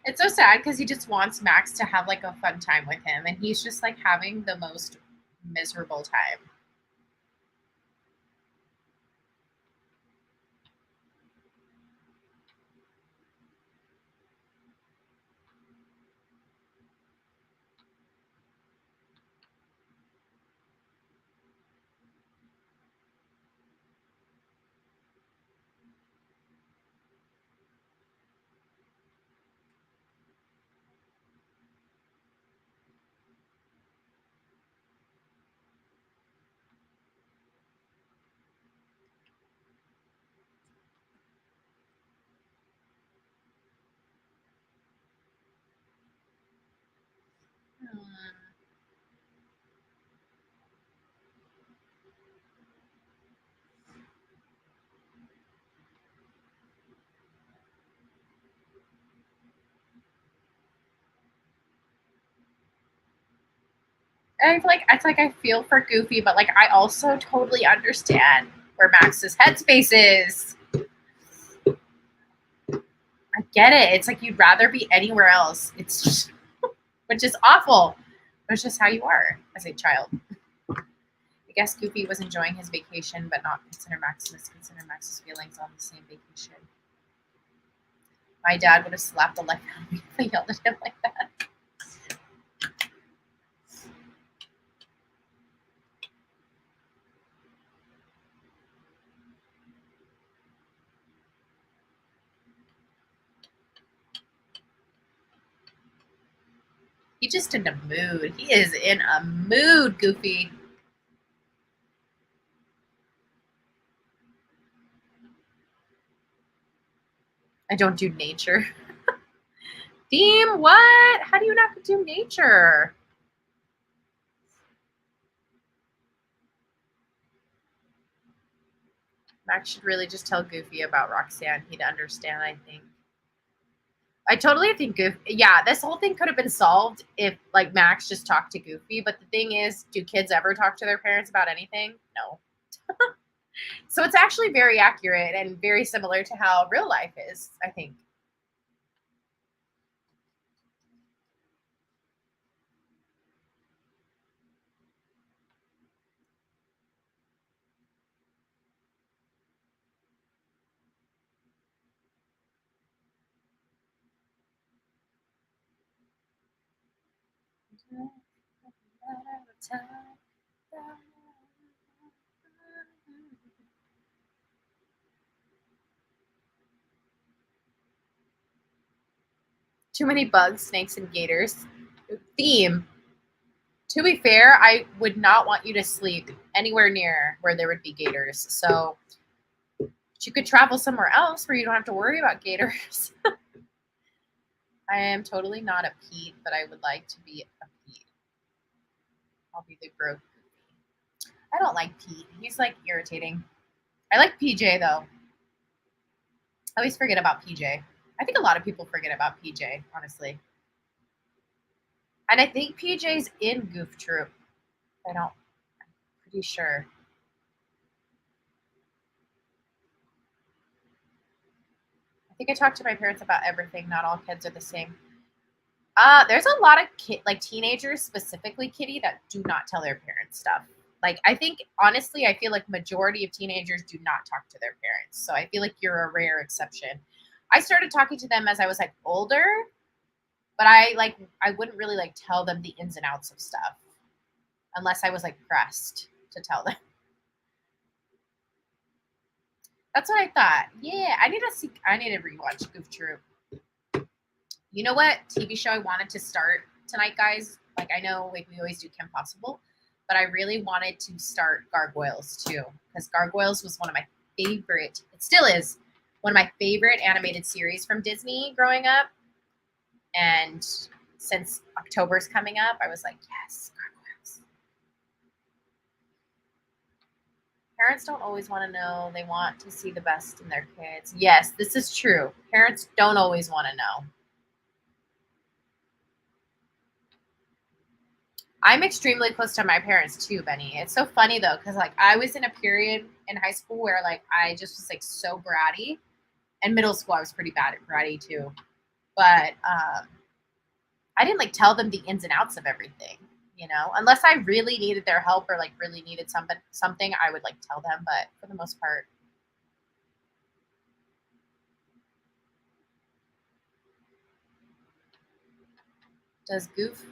It's so sad because he just wants Max to have like a fun time with him, and he's just like having the most miserable time. Hmm. I feel like it's like I feel for Goofy, but like I also totally understand where Max's headspace is. I get it. It's like you'd rather be anywhere else. It's just, which is awful. But it's just how you are as a child. I guess Goofy was enjoying his vacation, but not consider Max's feelings on the same vacation. My dad would have slapped the life out of me if I yelled at him like that. He's just in a mood. He is in a mood, Goofy. I don't do nature. Theme, what? How do you not do nature? Max should really just tell Goofy about Roxanne. He'd understand, I think. I totally think Goofy. Yeah, this whole thing could have been solved if like Max just talked to Goofy. But the thing is, do kids ever talk to their parents about anything? No. So it's actually very accurate and very similar to how real life is, I think. Too many bugs, snakes, and gators. Theme. To be fair, I would not want you to sleep anywhere near where there would be gators. So you could travel somewhere else where you don't have to worry about gators. I am totally not a Pete, but I would like to be a Pete. I'll be the broke Pete. I don't like Pete. He's like irritating. I like PJ though. I always forget about PJ. I think a lot of people forget about PJ, honestly. And I think PJ's in Goof Troop. I'm pretty sure. I think I talked to my parents about everything. Not all kids are the same. There's a lot of teenagers, specifically Kitty, that do not tell their parents stuff. Like, I think, honestly, I feel like majority of teenagers do not talk to their parents. So I feel like you're a rare exception. I started talking to them as I was like older, but I wouldn't really like tell them the ins and outs of stuff unless I was like pressed to tell them. That's what I thought. Yeah, I need to rewatch Goof Troop. You know what TV show I wanted to start tonight, guys? Like, I know like we always do Kim Possible, but I really wanted to start Gargoyles too, because Gargoyles was one of my favorite. It still is one of my favorite animated series from Disney growing up. And since October's coming up, I was like, yes, Gargoyles. Parents don't always want to know. They want to see the best in their kids. Yes, this is true. Parents don't always want to know. I'm extremely close to my parents too, Benny. It's so funny though, because like I was in a period in high school where like I just was like so bratty, and middle school I was pretty bad at bratty too. But I didn't like tell them the ins and outs of everything, you know, unless I really needed their help or like really needed something, I would like tell them. But for the most part, does Goof's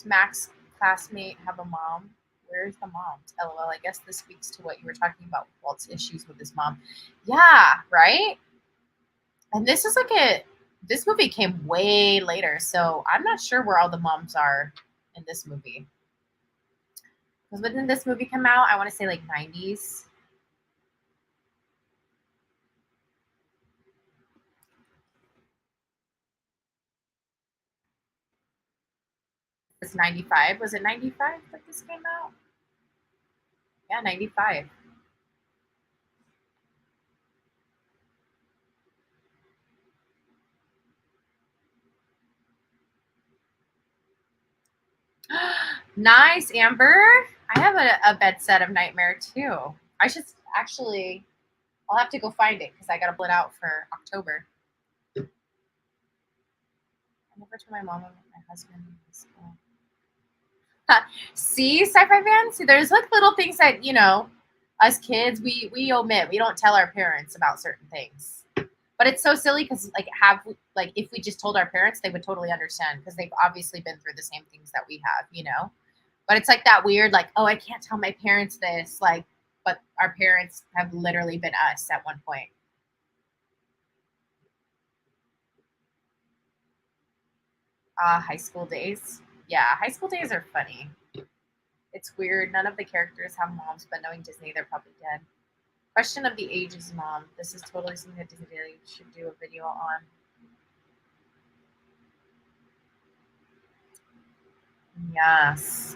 Max classmate have a mom? Where's the mom? LOL. I guess this speaks to what you were talking about, Walt's issues with his mom. Yeah, right. And this movie came way later, so I'm not sure where all the moms are in this movie. Because when did this movie come out? I want to say like 90s. It's 95. Was it 95 that this came out? Yeah, 95. Nice, Amber. I have a bed set of Nightmare too. I should actually, I'll have to go find it because I got to split out for October. I never told my mom about my husband. See, sci-fi fans? See, there's like little things that, you know, us kids, we omit. We don't tell our parents about certain things. But it's so silly because like if we just told our parents, they would totally understand because they've obviously been through the same things that we have, you know? But it's like that weird, like, oh, I can't tell my parents this, like, but our parents have literally been us at one point. High school days. Yeah, high school days are funny. It's weird. None of the characters have moms, but knowing Disney, they're probably dead. Question of the ages, mom. This is totally something that Disney should do a video on. Yes.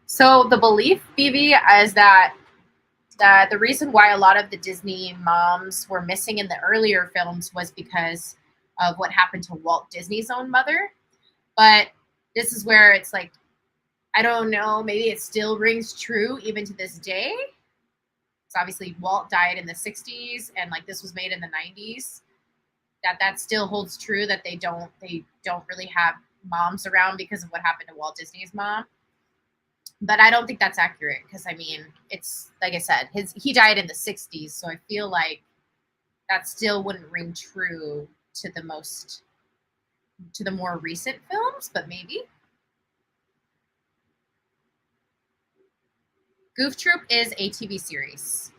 So the belief, Phoebe, is that the reason why a lot of the Disney moms were missing in the earlier films was because of what happened to Walt Disney's own mother. But this is where it's like, I don't know, maybe it still rings true even to this day. So obviously Walt died in the 60s and like this was made in the 90s. That still holds true that they don't really have moms around because of what happened to Walt Disney's mom. But I don't think that's accurate because I mean it's like I said, he died in the 60s, so I feel like that still wouldn't ring true to the more recent films, but maybe. Goof Troop is a TV series.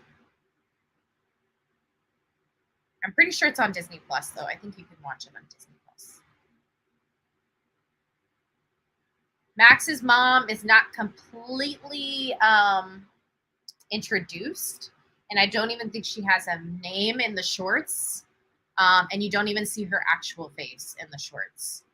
I'm pretty sure it's on Disney Plus, though. I think you can watch it on Disney Plus. Max's mom is not completely introduced, and I don't even think she has a name in the shorts. And you don't even see her actual face in the shorts.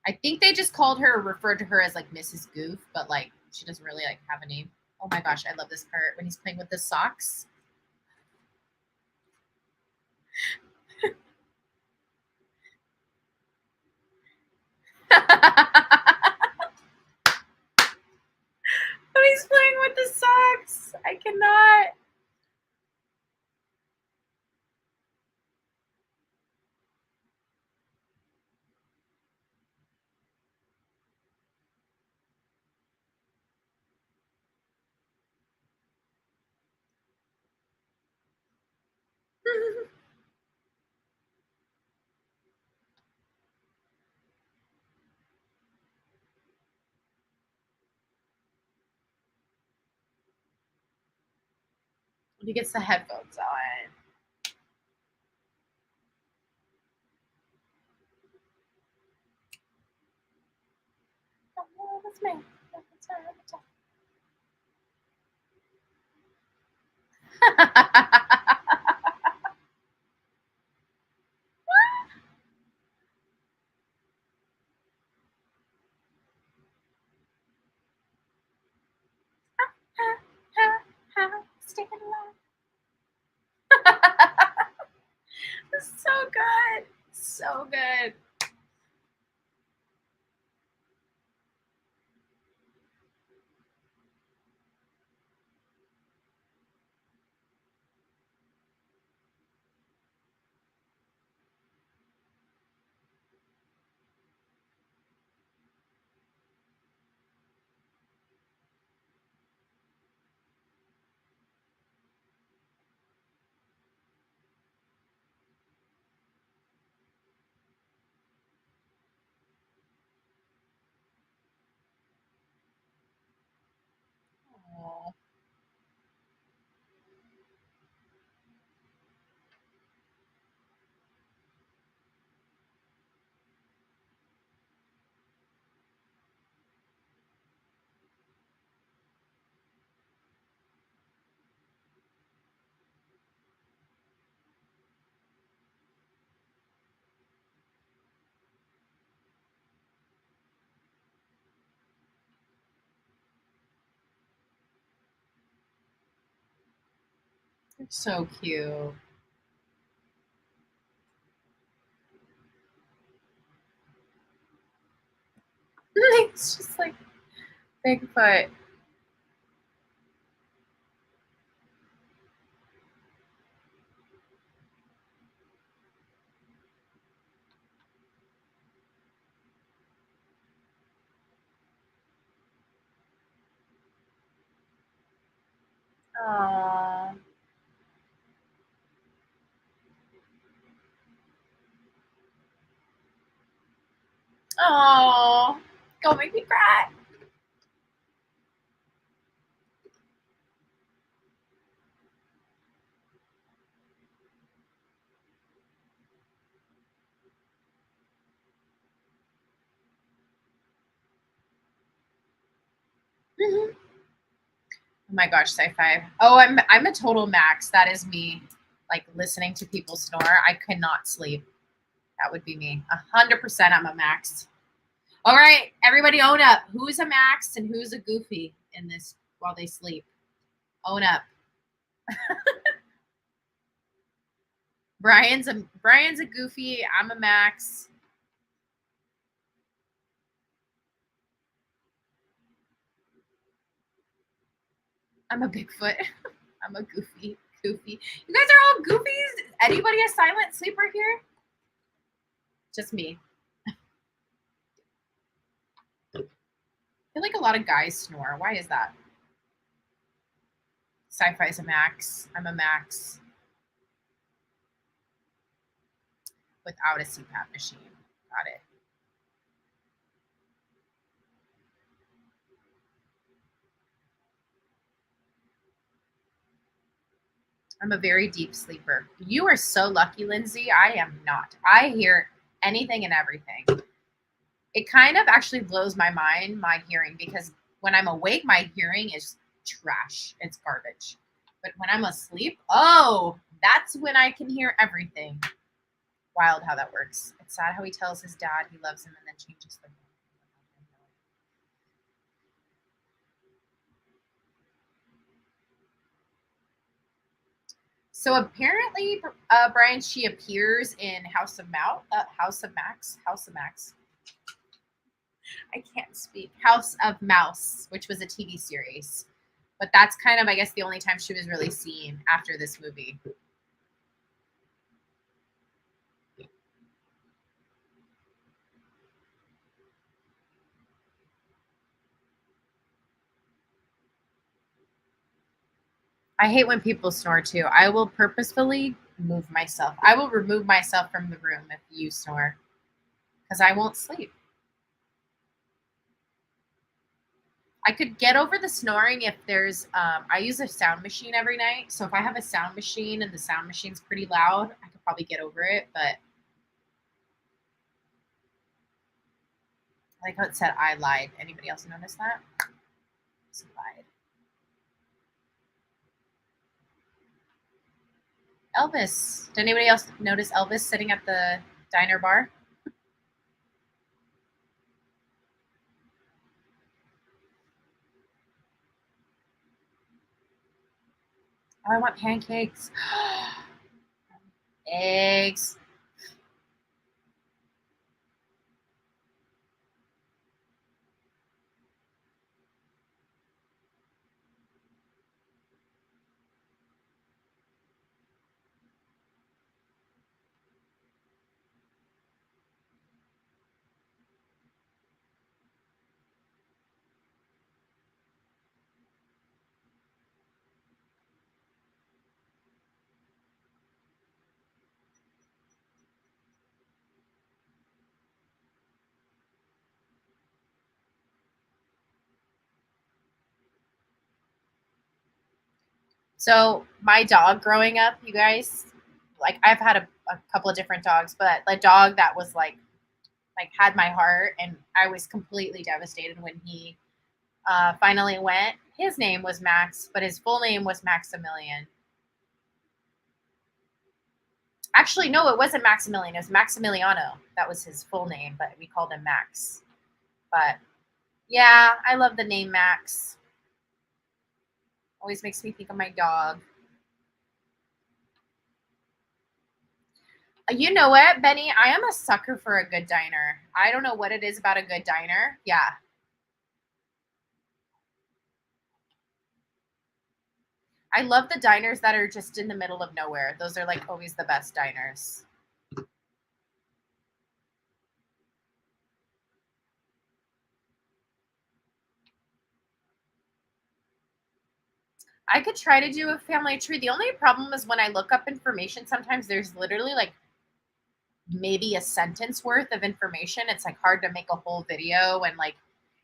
I think they just referred to her as like Mrs. Goof, but like she doesn't really like have a name. Oh my gosh, I love this part when he's playing with the socks. When he's playing with the socks, I cannot. He gets the headphones on. Oh, that's me. Staying alive. So good. So good. Oh. They're so cute. It's just like Bigfoot. Aww. Aww. Don't make me cry. Oh my gosh, sci-fi. Oh, I'm a total max. That is me. Like listening to people snore. I cannot sleep. That would be me. 100% I'm a max. All right, everybody own up. Who's a max and who's a goofy in this while they sleep? Own up. Brian's a goofy. I'm a max. I'm a Bigfoot. I'm a goofy. Goofy. You guys are all goofies. Anybody a silent sleeper here? Just me. I feel like a lot of guys snore. Why is that? Sci-fi is a max. I'm a max. Without a CPAP machine. Got it. I'm a very deep sleeper. You are so lucky, Lindsay. I am not. I hear anything and everything. It kind of actually blows my mind, my hearing, because when I'm awake, my hearing is trash. It's garbage. But when I'm asleep, oh, that's when I can hear everything. Wild how that works. It's sad how he tells his dad he loves him and then changes the. So apparently, Brian, she appears in House of Max. I can't speak. House of Mouse, which was a TV series. But that's kind of, I guess, the only time she was really seen after this movie. I hate when people snore too. I will purposefully move myself. I will remove myself from the room if you snore because I won't sleep. I could get over the snoring if there's, I use a sound machine every night. So if I have a sound machine and the sound machine's pretty loud, I could probably get over it. But like how it said, I lied. Anybody else notice that? Just lied. Elvis. Did anybody else notice Elvis sitting at the diner bar? Oh, I want pancakes. Eggs. So my dog growing up, you guys, like I've had a couple of different dogs, but the dog that was like had my heart, and I was completely devastated when he finally went. His name was Max, but his full name was Maximilian. Actually, no, it wasn't Maximilian. It was Maximiliano. That was his full name, but we called him Max. But yeah, I love the name Max. Always makes me think of my dog. You know what, Benny? I am a sucker for a good diner. I don't know what it is about a good diner. Yeah. I love the diners that are just in the middle of nowhere. Those are like always the best diners. I could try to do a family tree. The only problem is when I look up information, sometimes there's literally like maybe a sentence worth of information. It's like hard to make a whole video and like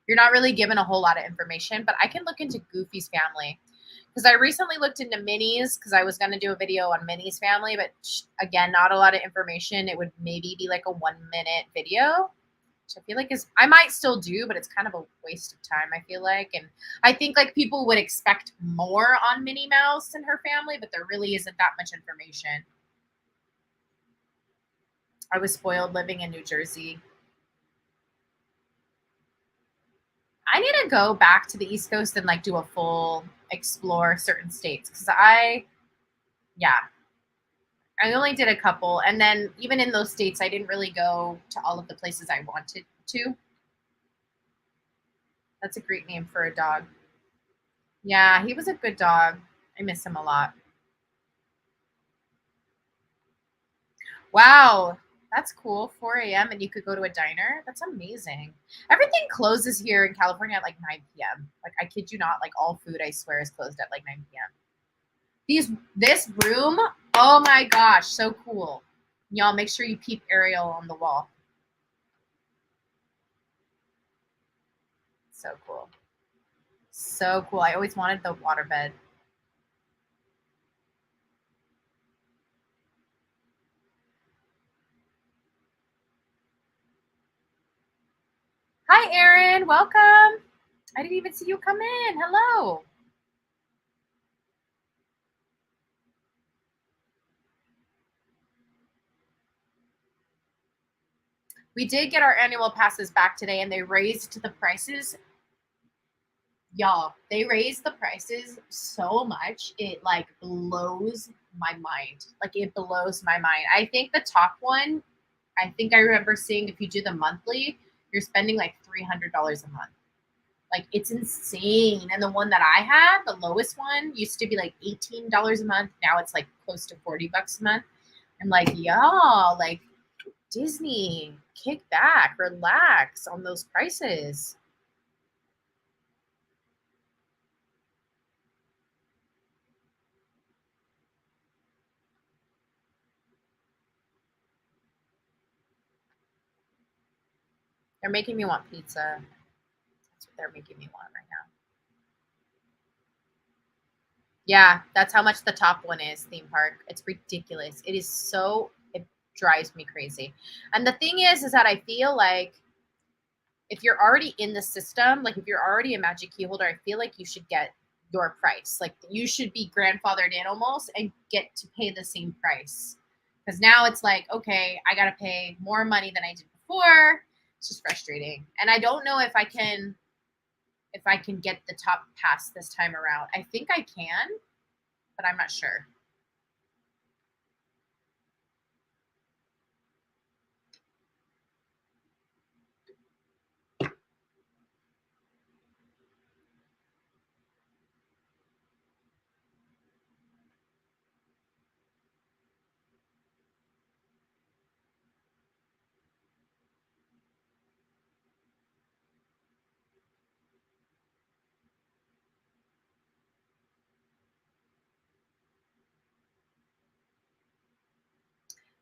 you're not really given a whole lot of information, but I can look into Goofy's family because I recently looked into Minnie's because I was going to do a video on Minnie's family, but again, not a lot of information. It would maybe be like a 1 minute video, which I feel like is I might still do, but it's kind of a waste of time, I feel like. And I think like people would expect more on Minnie Mouse and her family, but there really isn't that much information. I was spoiled living in New Jersey. I need to go back to the East Coast and like do a full explore certain states because yeah, I only did a couple. And then even in those states, I didn't really go to all of the places I wanted to. That's a great name for a dog. Yeah, he was a good dog. I miss him a lot. Wow, that's cool. 4 a.m. and you could go to a diner. That's amazing. Everything closes here in California at like 9 p.m. Like I kid you not, like all food I swear is closed at like 9 p.m. This room, oh my gosh, so cool. Y'all make sure you peep Ariel on the wall. So cool. So cool. I always wanted the waterbed. Hi, Erin. Welcome. I didn't even see you come in. Hello. We did get our annual passes back today, and they raised the prices. Y'all, they raised the prices so much. It like blows my mind. Like it blows my mind. I think the top one, I think I remember seeing if you do the monthly, you're spending like $300 a month. Like it's insane. And the one that I had, the lowest one, used to be like $18 a month. Now it's like close to $40 a month. I'm like, y'all, like Disney, kick back, relax on those prices. They're making me want pizza. That's what they're making me want right now. Yeah, that's how much the top one is, theme park. It's ridiculous. It is so, it drives me crazy. And the thing is that I feel like if you're already in the system, like if you're already a Magic Key holder, I feel like you should get your price. Like you should be grandfathered in almost and get to pay the same price. Because now it's like, okay, I got to pay more money than I did before. It's just frustrating. And I don't know if I can get the top pass this time around. I think I can, but I'm not sure.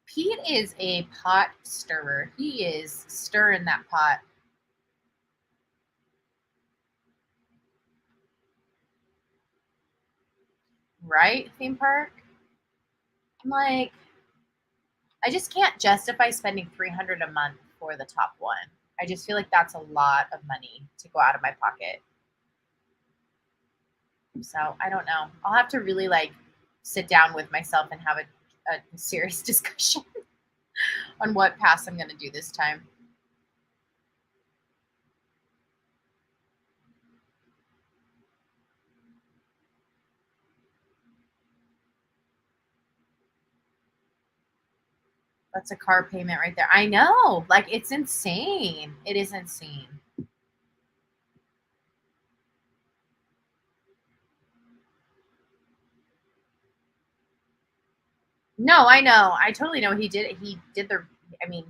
Pete is a pot stirrer. He is stirring that pot. Right, theme park? I'm like, I just can't justify spending $300 a month for the top one. I just feel like that's a lot of money to go out of my pocket. So I don't know. I'll have to really like sit down with myself and have a serious discussion on what pass I'm going to do this time. That's a car payment right there. I know. Like it's insane. It is insane. No, I know. I totally know he did it. He did the I mean,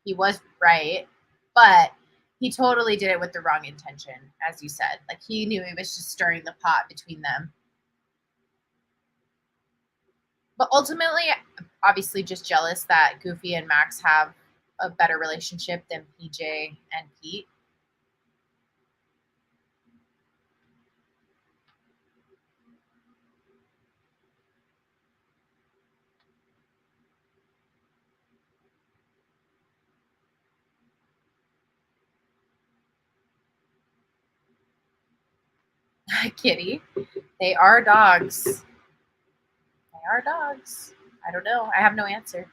he was right, but he totally did it with the wrong intention, as you said. Like he knew he was just stirring the pot between them. But ultimately, obviously just jealous that Goofy and Max have a better relationship than PJ and Pete. Kitty. They are dogs. They are dogs. I don't know. I have no answer.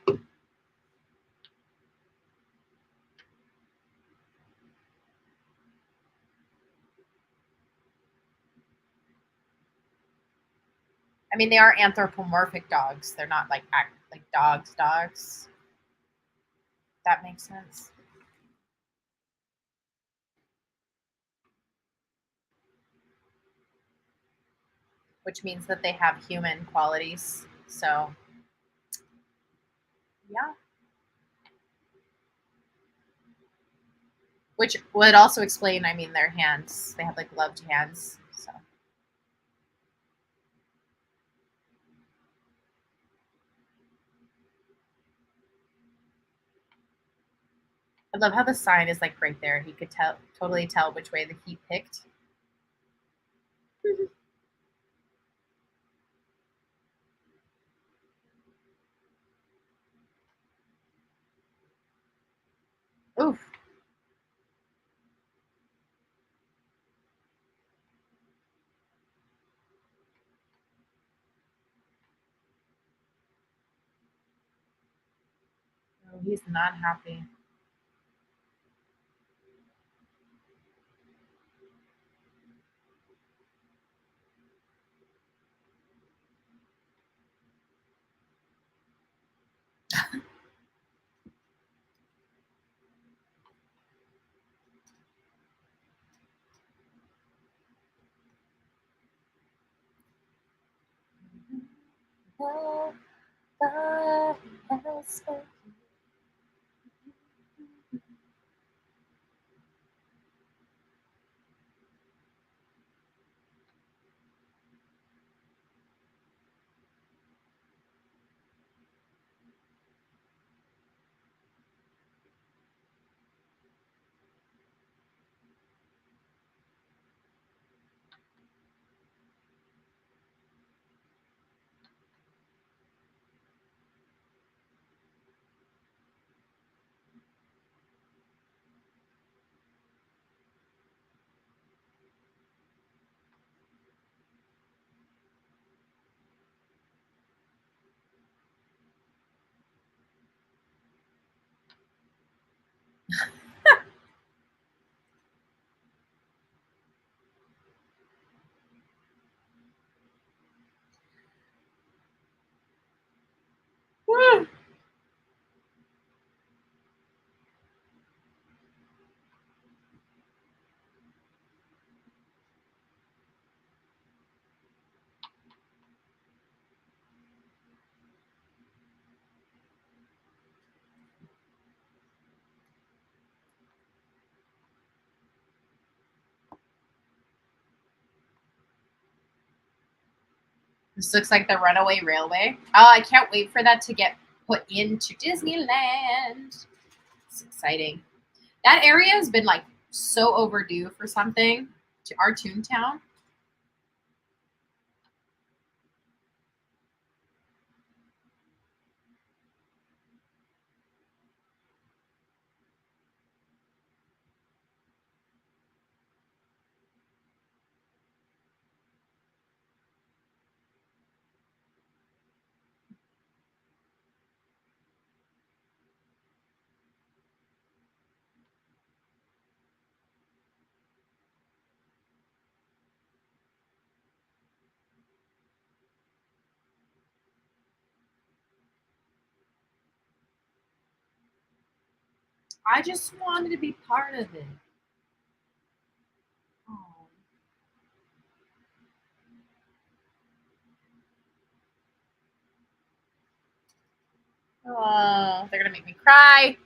I mean, they are anthropomorphic dogs. They're not like dogs. That makes sense. Which means that they have human qualities. So, yeah. Which would also explain, I mean, their hands. They have like gloved hands. So, I love how the sign is like right there. He could totally tell which way that he picked. Oof. Oh, he's not happy. Nobody else but you. Woo. This looks like the Runaway Railway. Oh, I can't wait for that to get put into Disneyland. It's exciting. That area has been like so overdue for something to our Toontown. I just wanted to be part of it. Oh. Oh, they're gonna make me cry.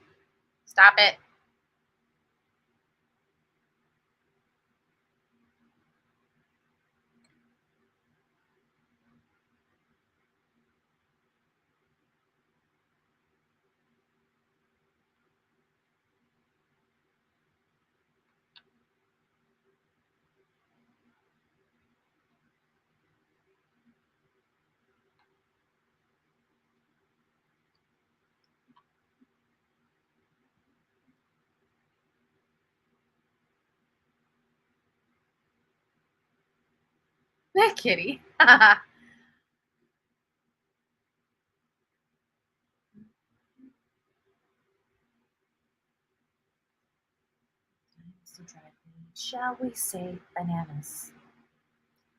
Stop it. That kitty. Shall we say bananas?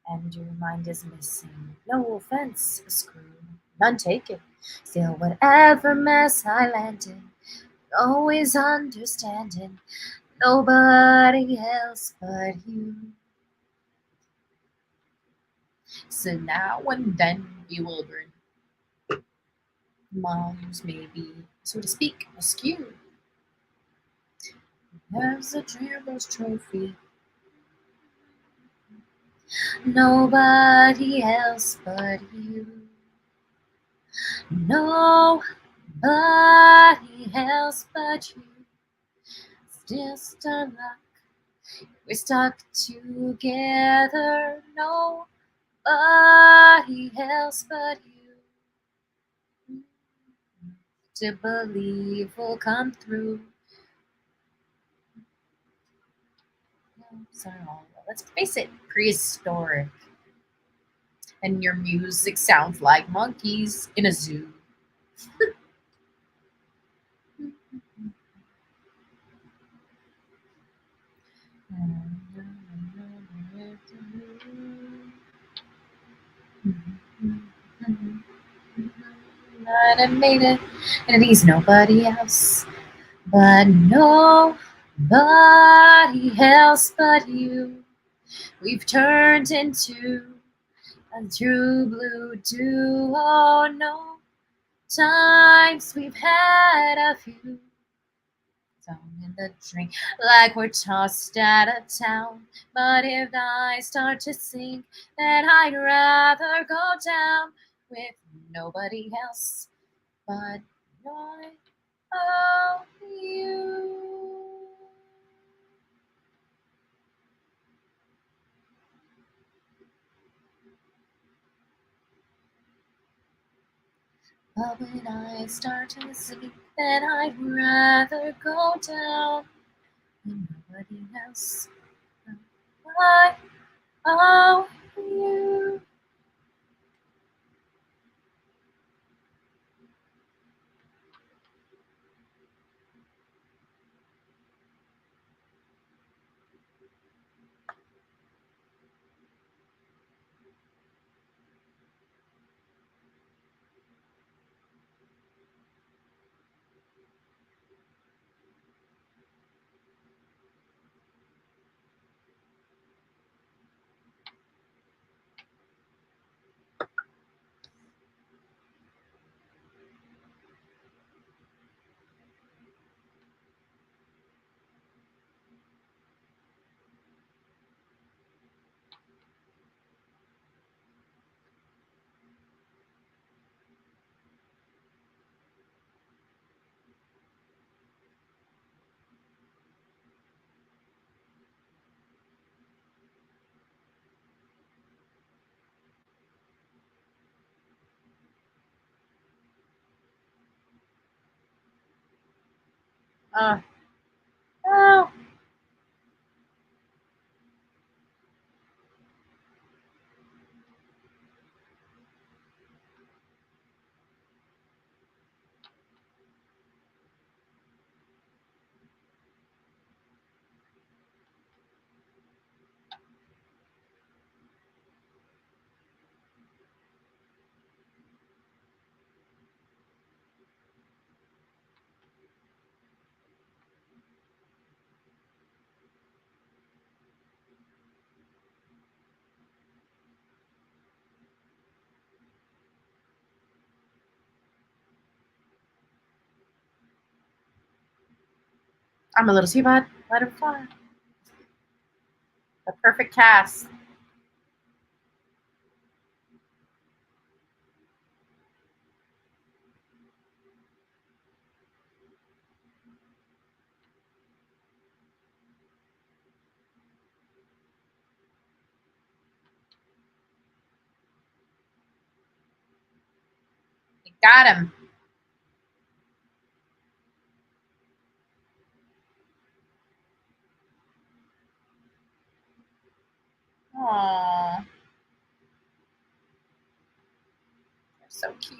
And your mind is missing. No offense, a screw, none taken. Still, whatever mess I land in, always understanding nobody else but you. So now and then bewildering, moms may be, so to speak, askew. There's a Chamber's trophy. Nobody else but you. Nobody else but you. Still stuck. We're stuck together. Nobody else but you. To believe will come through. So let's face it, prehistoric. And your music sounds like monkeys in a zoo. I made it, and it is nobody else, but nobody else but you. We've turned into A true blue duo, no times we've had a few. Down in the drink, like we're tossed out of town. But if I start to sink, then I'd rather go down with nobody else but you. But when I start to sink, then I'd rather go down with nobody else but you. Oh. I'm a little teapot. Let him fly. The perfect cast. You got him. Aww. They're so cute.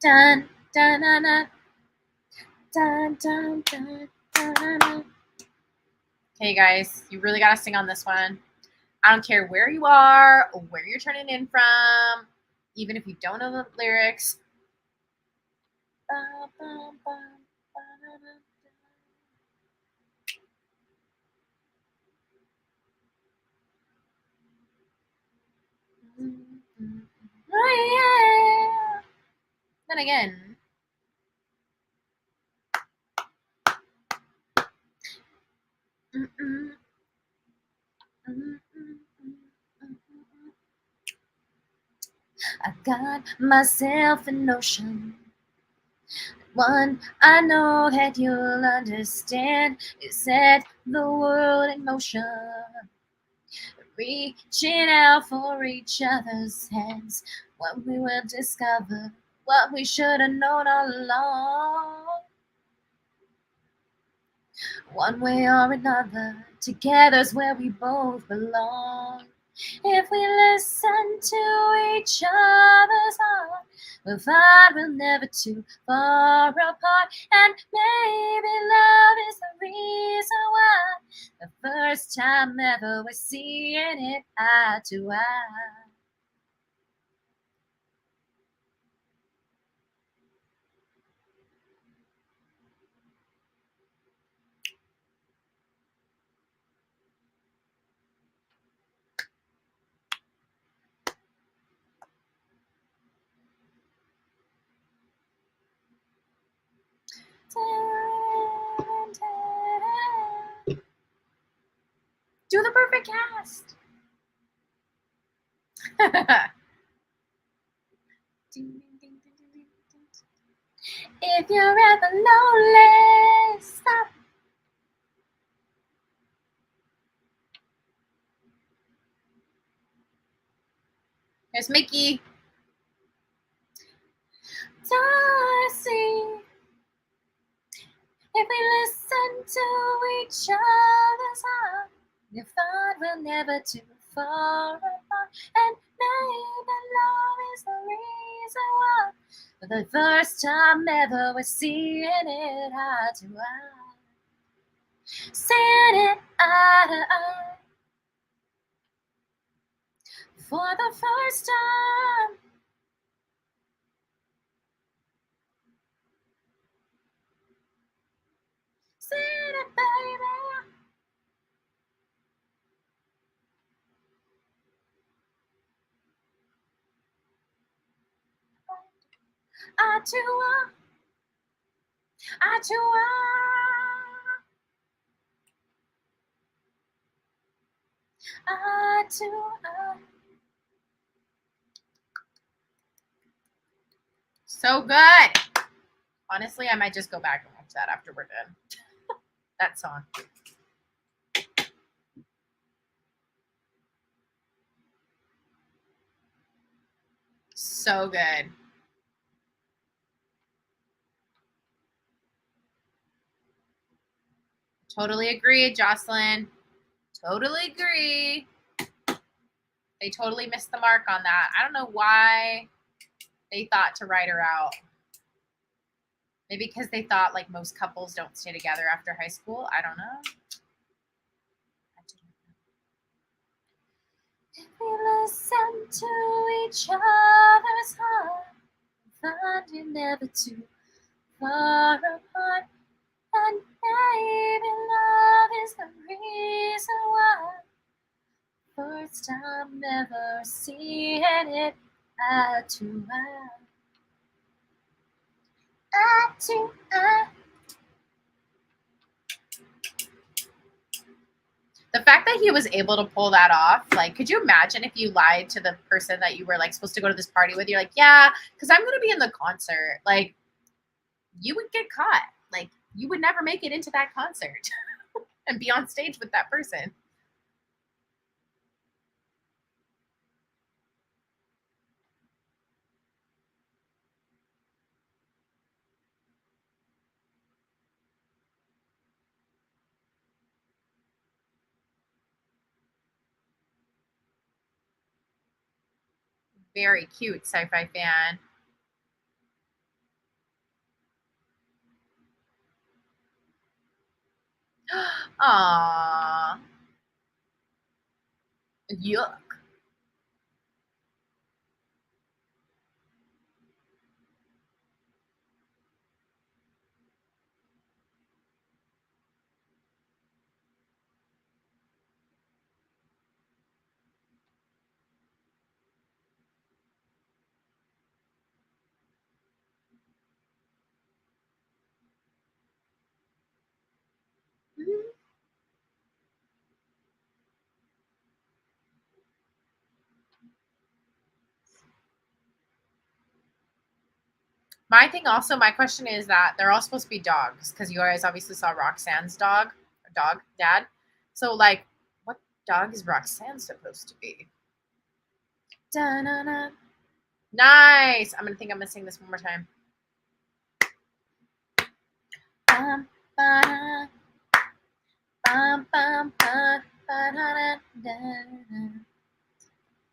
Dun, dun, dun, dun. Dun, dun, dun, dun, dun. Okay, guys, you really got to sing on this one. I don't care where you are or where you're turning in from, even if you don't know the lyrics. Oh, yeah. Then again. I got myself a notion, one I know that you'll understand. It set the world in motion, reaching out for each other's hands. When we will discover what we should have known all along. One way or another, together's where we both belong. If we listen to each other's heart, we'll find we're never too far apart. And maybe love is the reason why the first time ever we're seeing it eye to eye. perfect cast. If you're ever lonely, stop. There's Mickey. Darcy. If we listen to each other's heart, we'll find we're never too far apart. And maybe love is the reason why, for the first time ever, we're seeing it eye to eye. Seeing it eye to eye. For the first time. Seeing it, baby. Eye to eye. Eye to eye. Eye to eye. So good. Honestly, I might just go back and watch that after we're done. That song. So good. Totally agree, Jocelyn. Totally agree. They totally missed the mark on that. I don't know why they thought to write her out. Maybe because they thought like most couples don't stay together after high school. I don't know. If we listen to each other's heart, find you never too far apart. And maybe love is the reason why. First time ever seeing it eye to eye. Eye to eye. The fact that he was able to pull that off, like, could you imagine if you lied to the person that you were like supposed to go to this party with? You're like, yeah, because I'm going to be in the concert. Like, you would get caught. Like, you would never make it into that concert and be on stage with that person. Very cute sci-fi fan. Aww. Yuck. My thing also, my question is that they're all supposed to be dogs because you guys obviously saw Roxanne's dad. So, like, what dog is Roxanne supposed to be? Da-na-na. Nice. I'm gonna sing this one more time.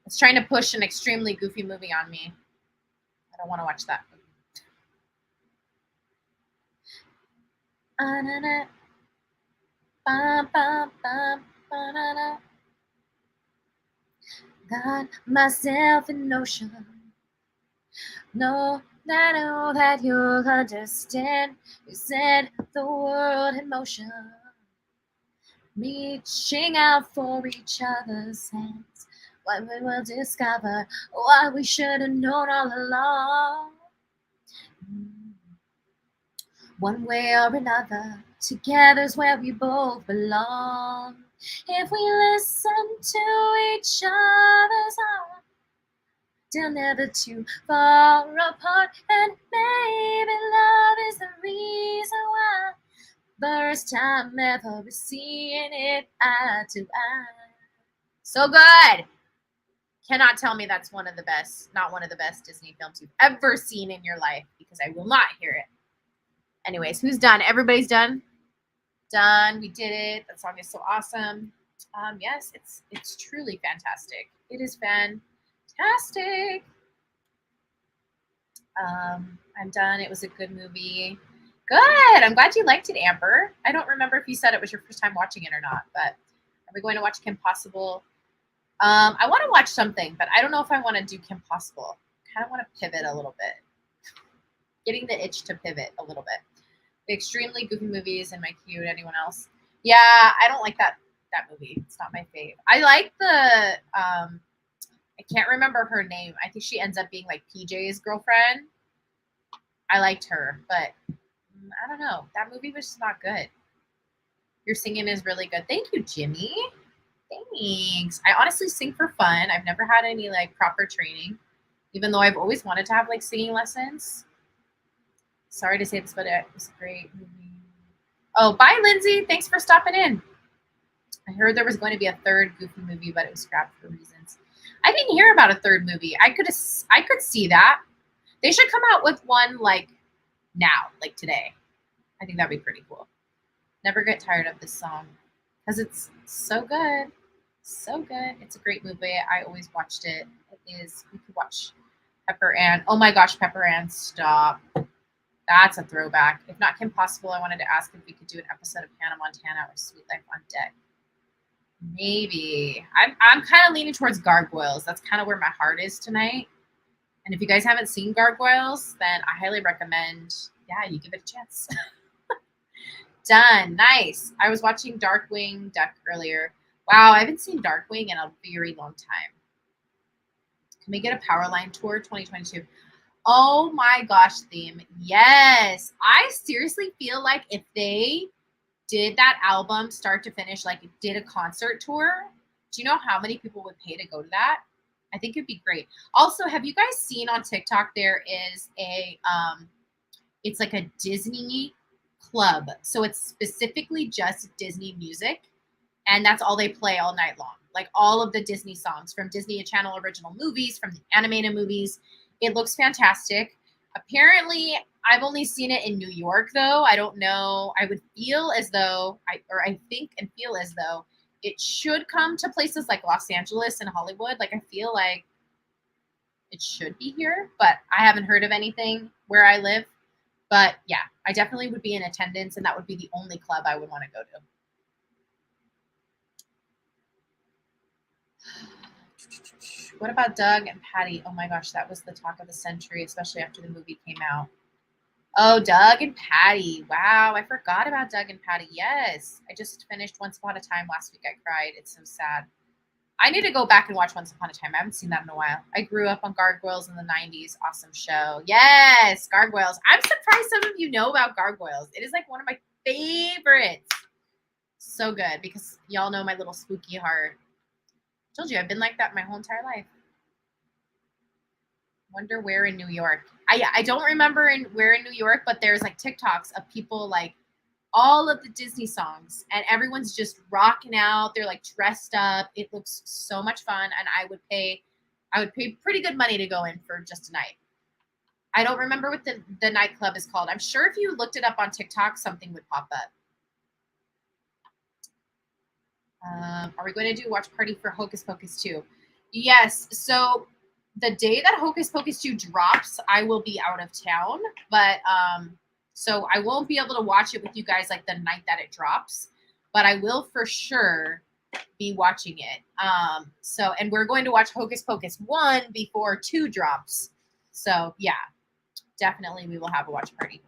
It's trying to push an extremely goofy movie on me. I don't want to watch that movie. Got myself in notion. No, I know that you'll understand. You set the world in motion. Reaching out for each other's hands. When we will discover what we should have known all along. One way or another, together's where we both belong. If we listen to each other's heart, they're never too far apart. And maybe love is the reason why. First time ever seeing it eye to eye. So good. Cannot tell me that's one of the best, not one of the best Disney films you've ever seen in your life, because I will not hear it. Anyways, who's done? Everybody's done? Done. We did it. That song is so awesome. Yes, it's truly fantastic. It is fantastic. I'm done. It was a good movie. Good. I'm glad you liked it, Amber. I don't remember if you said it was your first time watching it or not, but are we going to watch Kim Possible? I want to watch something, but I don't know if I want to do Kim Possible. I kind of want to pivot a little bit. Getting the itch to pivot a little bit. The extremely goofy movies in my queue. Anyone else? Yeah, I don't like that movie. It's not my fave. I like the I can't remember her name. I think she ends up being like PJ's girlfriend. I liked her, but I don't know. That movie was just not good. Your singing is really good. Thank you, Jimmy. Thanks. I honestly sing for fun. I've never had any like proper training, even though I've always wanted to have like singing lessons. Sorry to say this, but it was a great movie. Oh, bye, Lindsay. Thanks for stopping in. I heard there was going to be a third Goofy movie, but it was scrapped for reasons. I didn't hear about a third movie. I could see that. They should come out with one like now, like today. I think that'd be pretty cool. Never get tired of this song because it's so good. So good. It's a great movie. I always watched it. It is, we could watch Pepper Ann. Oh my gosh, Pepper Ann, stop. That's a throwback. If not Kim Possible, I wanted to ask if we could do an episode of Hannah Montana or Sweet Life on Deck. Maybe. I'm kind of leaning towards Gargoyles. That's kind of where my heart is tonight. And if you guys haven't seen Gargoyles, then I highly recommend, yeah, you give it a chance. Done. Nice. I was watching Darkwing Duck earlier. Wow, I haven't seen Darkwing in a very long time. Can we get a Powerline Tour 2022? Oh my gosh, theme. Yes. I seriously feel like if they did that album start to finish, like did a concert tour, do you know how many people would pay to go to that? I think it'd be great. Also, have you guys seen on TikTok there is a it's like a Disney club. So it's specifically just Disney music, and that's all they play all night long. Like all of the Disney songs from Disney Channel original movies, from the animated movies. It looks fantastic. Apparently, I've only seen it in New York, though. I don't know. I would feel as though, I think and feel as though it should come to places like Los Angeles and Hollywood. Like, I feel like it should be here, but I haven't heard of anything where I live. But yeah, I definitely would be in attendance, and that would be the only club I would want to go to. What about Doug and Patty? Oh my gosh, that was the talk of the century, especially after the movie came out. Oh, Doug and Patty. Wow, I forgot about Doug and Patty. Yes, I just finished Once Upon a Time last week. I cried. It's so sad. I need to go back and watch Once Upon a Time. I haven't seen that in a while. I grew up on Gargoyles in the 90s. Awesome show. Yes, Gargoyles. I'm surprised some of you know about Gargoyles. It is like one of my favorites. So good because y'all know my little spooky heart. I told you I've been like that my whole entire life. Wonder where in New York. I don't remember where in New York, but there's like TikToks of people like all of the Disney songs, and everyone's just rocking out. They're like dressed up. It looks so much fun, and I would pay pretty good money to go in for just a night. I don't remember what the nightclub is called. I'm sure if you looked it up on TikTok, something would pop up. Are we going to do watch party for Hocus Pocus 2? Yes. So the day that Hocus Pocus 2 drops, I will be out of town, but so I won't be able to watch it with you guys like the night that it drops, but I will for sure be watching it. And we're going to watch Hocus Pocus 1 before 2 drops. So yeah, definitely we will have a watch party.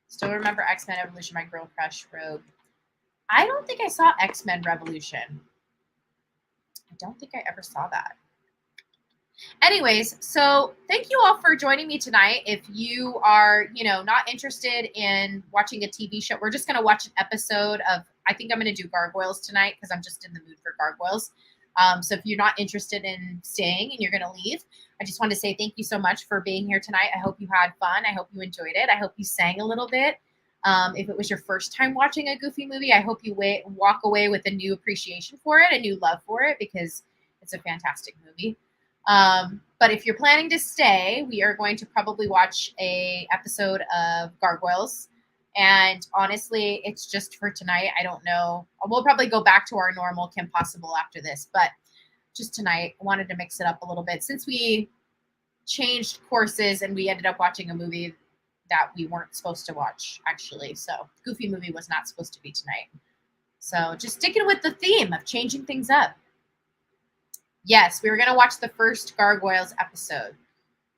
Still remember X-Men Evolution, my girl crush Rogue. I don't think I saw X-Men Revolution. I don't think I ever saw that. Anyways, so thank you all for joining me tonight. If you are, not interested in watching a TV show, we're just going to watch an episode of, I think I'm going to do Gargoyles tonight because I'm just in the mood for Gargoyles. So if you're not interested in staying and you're going to leave, I just want to say thank you so much for being here tonight. I hope you had fun. I hope you enjoyed it. I hope you sang a little bit. If it was your first time watching a Goofy movie, I hope you walk away with a new appreciation for it, a new love for it, because it's a fantastic movie. But if you're planning to stay, we are going to probably watch a episode of Gargoyles. And honestly, it's just for tonight. I don't know. We'll probably go back to our normal Kim Possible after this, but just tonight, I wanted to mix it up a little bit since we changed courses and we ended up watching a movie that we weren't supposed to watch, actually. So Goofy movie was not supposed to be tonight. So just sticking with the theme of changing things up. Yes, we were going to watch the first Gargoyles episode.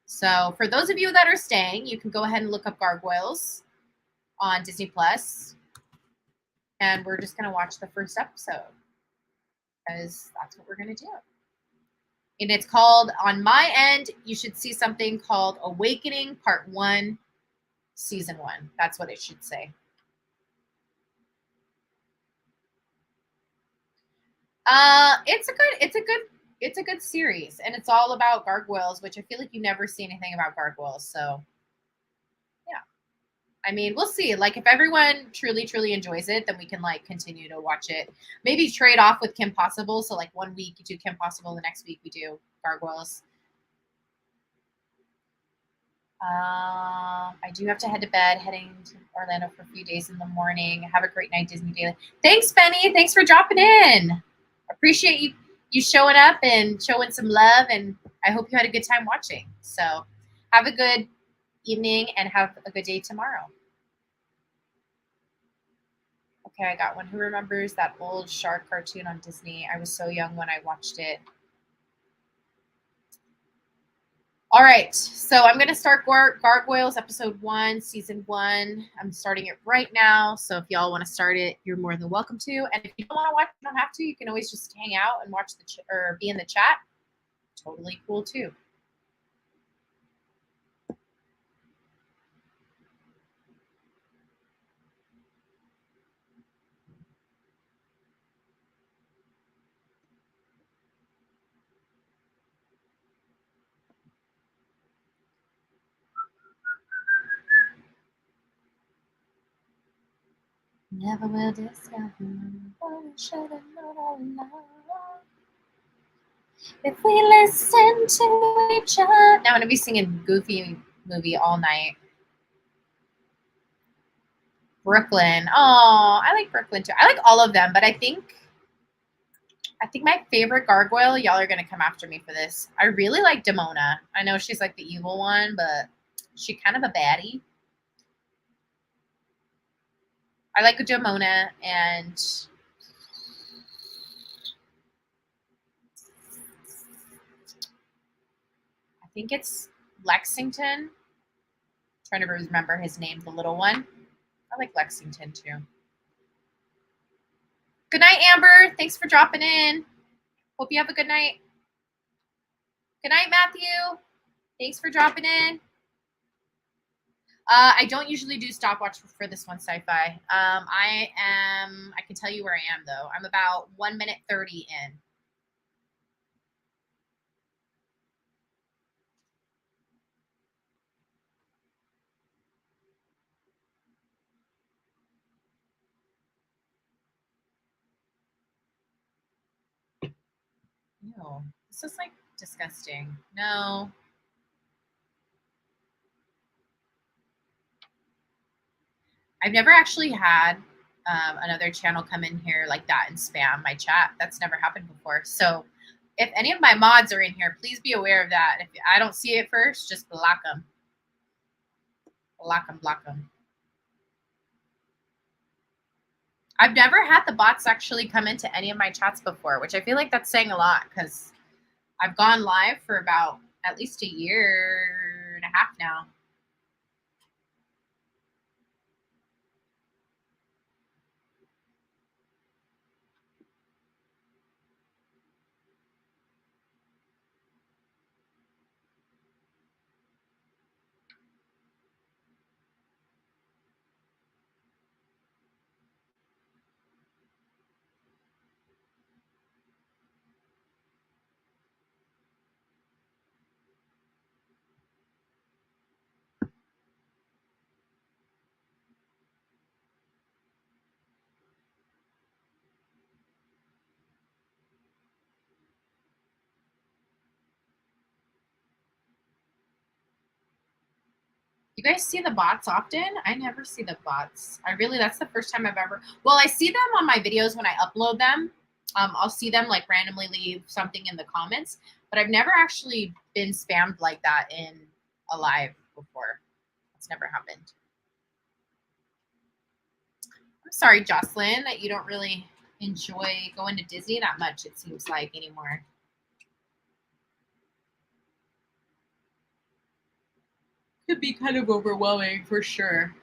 So for those of you that are staying, you can go ahead and look up Gargoyles on Disney Plus. And we're just going to watch the first episode because that's what we're going to do. And it's called, on my end, you should see something called Awakening Part 1, Season 1. That's what it should say. It's a good series, and it's all about gargoyles, which I feel like you never see anything about gargoyles. So, yeah, I mean, we'll see. Like, if everyone truly, truly enjoys it, then we can continue to watch it. Maybe trade off with Kim Possible. So, like, one week you do Kim Possible, the next week we do gargoyles. I do have to head to bed, heading to Orlando for a few days in the morning. Have a great night, Disney Daily. Thanks, Benny. Thanks for dropping in. Appreciate you showing up and showing some love, and I hope you had a good time watching. So have a good evening and have a good day tomorrow. Okay, I got one. Who remembers that old shark cartoon on Disney? I was so young when I watched it. All right, so I'm going to start Gargoyles episode 1, season 1. I'm starting it right now, so if y'all want to start it, you're more than welcome to. And if you don't want to watch, you don't have to. You can always just hang out and watch or be in the chat. Totally cool too. Never will discover what I should have known all along. If we listen to each other. Now I'm going to be singing Goofy movie all night. Brooklyn. Oh, I like Brooklyn too. I like all of them, but I think my favorite gargoyle, y'all are going to come after me for this. I really like Demona. I know she's like the evil one, but she's kind of a baddie. I like Demona, and I think it's Lexington. I'm trying to remember his name, the little one. I like Lexington too. Good night, Amber. Thanks for dropping in. Hope you have a good night. Good night, Matthew. Thanks for dropping in. I don't usually do stopwatch for this one, sci-fi. I can tell you where I am, though. I'm about 1 minute 30 in. Ew, this is like disgusting. No. I've never actually had another channel come in here like that and spam my chat. That's never happened before. So if any of my mods are in here, please be aware of that. If I don't see it first, just block them. Block them, block them. I've never had the bots actually come into any of my chats before, which I feel like that's saying a lot because I've gone live for about at least a year and a half now. You guys see the bots often? I never see the bots. That's the first time I've ever, well, I see them on my videos when I upload them. I'll see them like randomly leave something in the comments, but I've never actually been spammed like that in a live before. It's never happened. I'm sorry, Jocelyn, that you don't really enjoy going to Disney that much, it seems like, anymore. Could be kind of overwhelming for sure.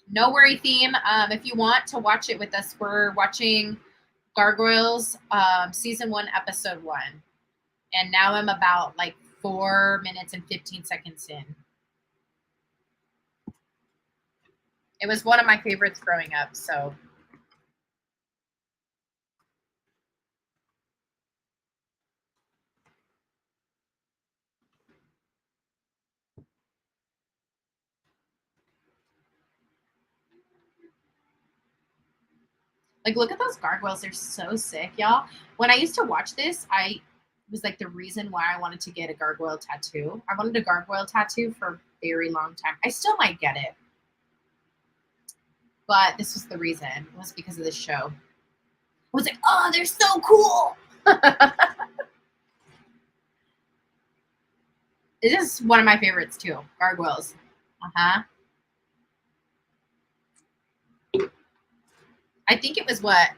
No worry theme. If you want to watch it with us, we're watching Gargoyles season 1, episode 1. And now I'm about like 4 minutes and 15 seconds in. It was one of my favorites growing up, so. Like, look at those gargoyles. They're so sick, y'all. When I used to watch this, I was like the reason why I wanted to get a gargoyle tattoo. I wanted a gargoyle tattoo for a very long time. I still might get it. But this was the reason. It was because of this show. I was like, oh, they're so cool. It is one of my favorites too. Gargoyles. Uh-huh. I think it was what,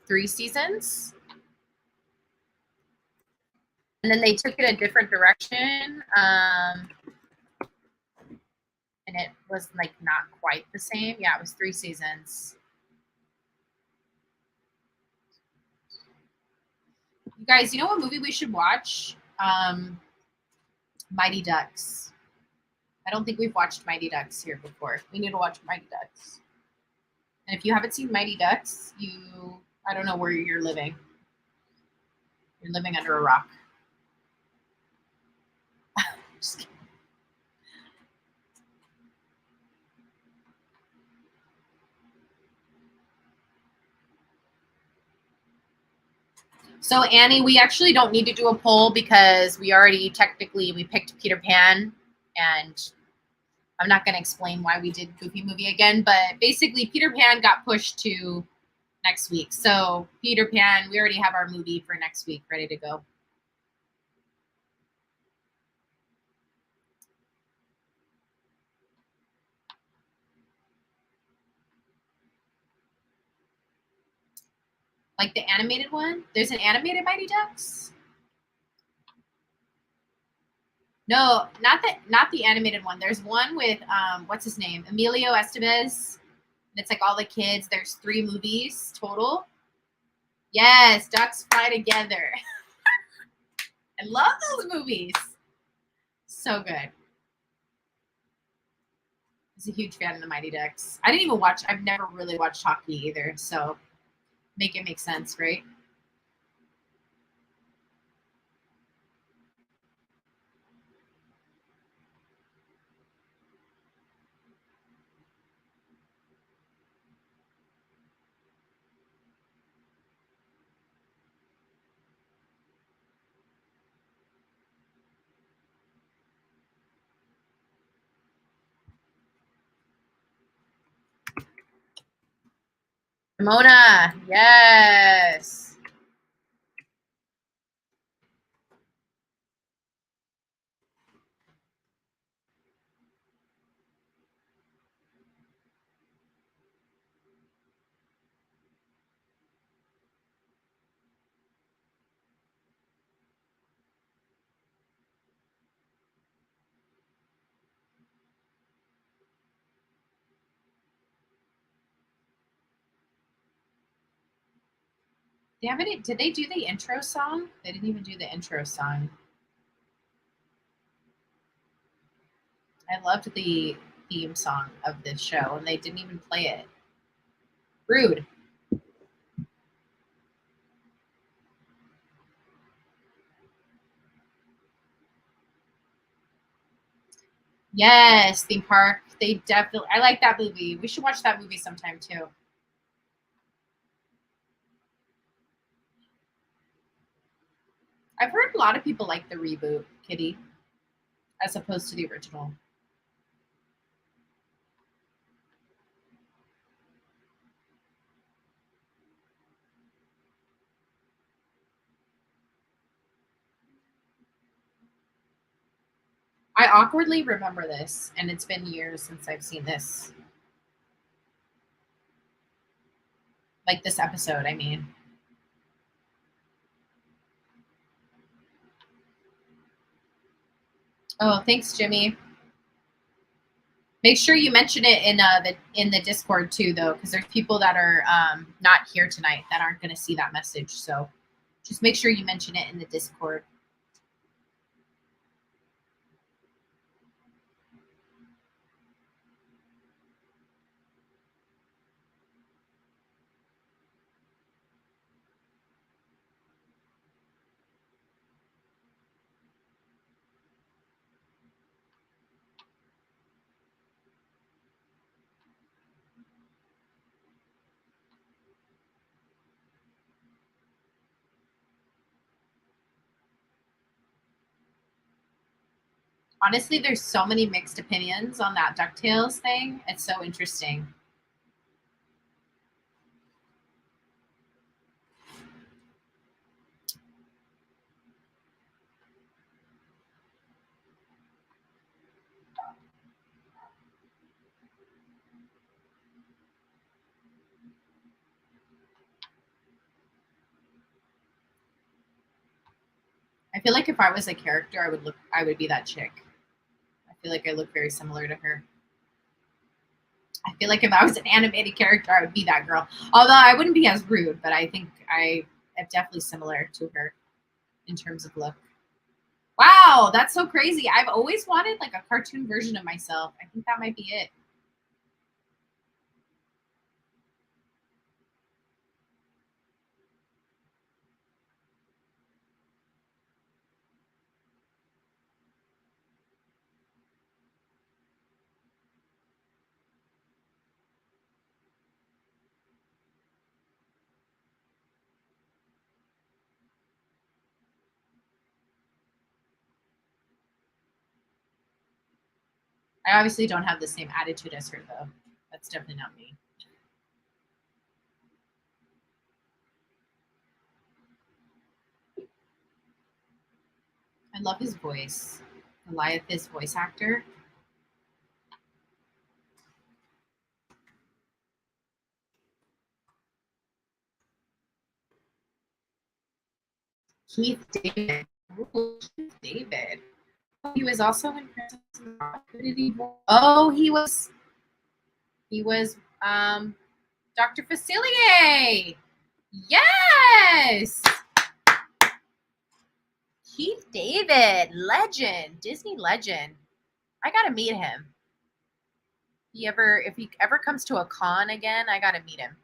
3 seasons? And then they took it a different direction. And it was like not quite the same. Yeah, it was 3 seasons. You guys, you know what movie we should watch? Mighty Ducks. I don't think we've watched Mighty Ducks here before. We need to watch Mighty Ducks. And if you haven't seen Mighty Ducks, I don't know where you're living. You're living under a rock. Just kidding. So Annie, we actually don't need to do a poll because we picked Peter Pan, and I'm not going to explain why we did Goofy Movie again, but basically Peter Pan got pushed to next week. So Peter Pan, we already have our movie for next week ready to go. Like the animated one? There's an animated Mighty Ducks? No, not the animated one. There's one with what's his name? Emilio Estevez. It's like all the kids. There's 3 movies total. Yes, Ducks Fly Together. I love those movies. So good. I was a huge fan of the Mighty Ducks. I've never really watched hockey either, so make it make sense, right? Ramona, yes. Did they do the intro song? They didn't even do the intro song. I loved the theme song of this show, and they didn't even play it. Rude. Yes, theme park. They definitely, I like that movie. We should watch that movie sometime too. I've heard a lot of people like the reboot, Kitty, as opposed to the original. I awkwardly remember this, and it's been years since I've seen this. Like this episode, I mean. Oh, thanks, Jimmy. Make sure you mention it in the Discord too, though, because there's people that are not here tonight that aren't going to see that message. So just make sure you mention it in the Discord. Honestly, there's so many mixed opinions on that DuckTales thing. It's so interesting. I feel like if I was a character, I would be that chick. I feel like I look very similar to her. I feel like if I was an animated character, I would be that girl. Although I wouldn't be as rude, but I think I am definitely similar to her in terms of look. Wow, that's so crazy. I've always wanted like a cartoon version of myself. I think that might be it. I obviously don't have the same attitude as her though. That's definitely not me. I love his voice. Goliath, his voice actor. Keith David. Ooh, Keith David. He was also in Princess Rock. Who did he? Oh, he was Dr. Facilier. Yes. Keith David, legend, Disney legend. I gotta meet him. If he ever comes to a con again, I gotta meet him.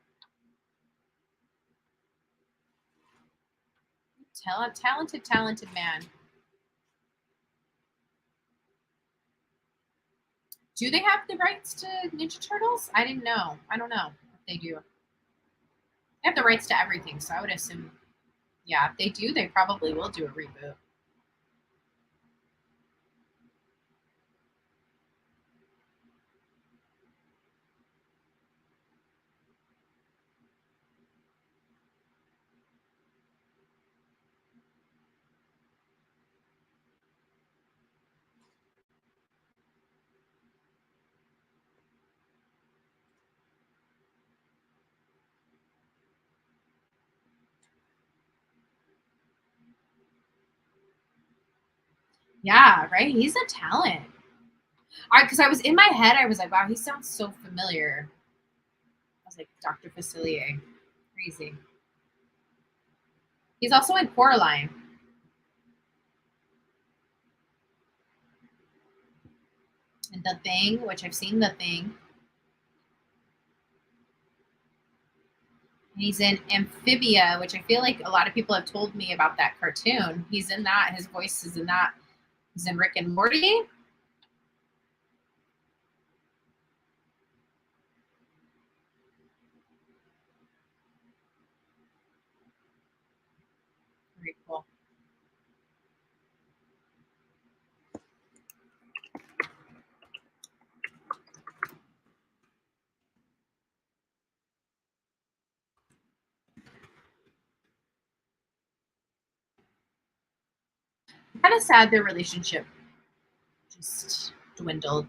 Talented man. Do they have the rights to Ninja Turtles? I didn't know. I don't know if they do. They have the rights to everything, so I would assume, yeah, if they do, they probably will do a reboot. Yeah, right. He's a talent. Because I was in my head, I was like, wow, he sounds so familiar. I was like, Dr. Facilier. Crazy. He's also in Coraline. And The Thing, which I've seen The Thing. And he's in Amphibia, which I feel like a lot of people have told me about that cartoon. He's in that. His voice is in that. He's in Rick and Morty. Very cool. Kind of sad their relationship just dwindled.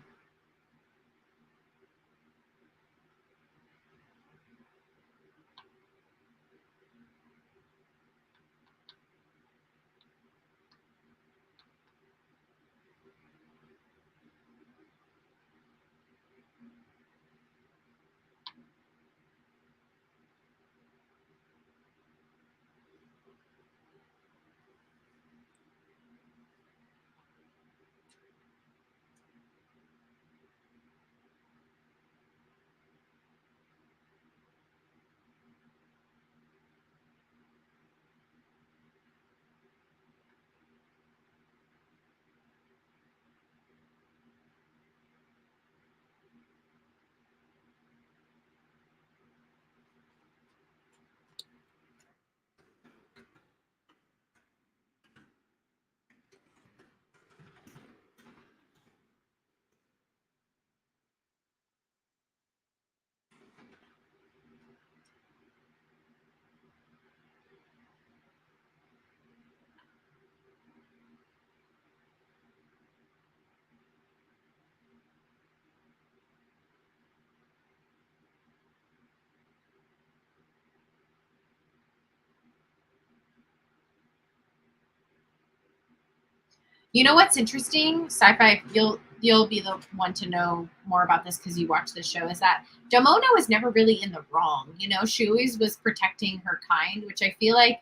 You know what's interesting? Sci-fi, you'll be the one to know more about this because you watch the show. Is that Demona was never really in the wrong? You know, she always was protecting her kind, which I feel like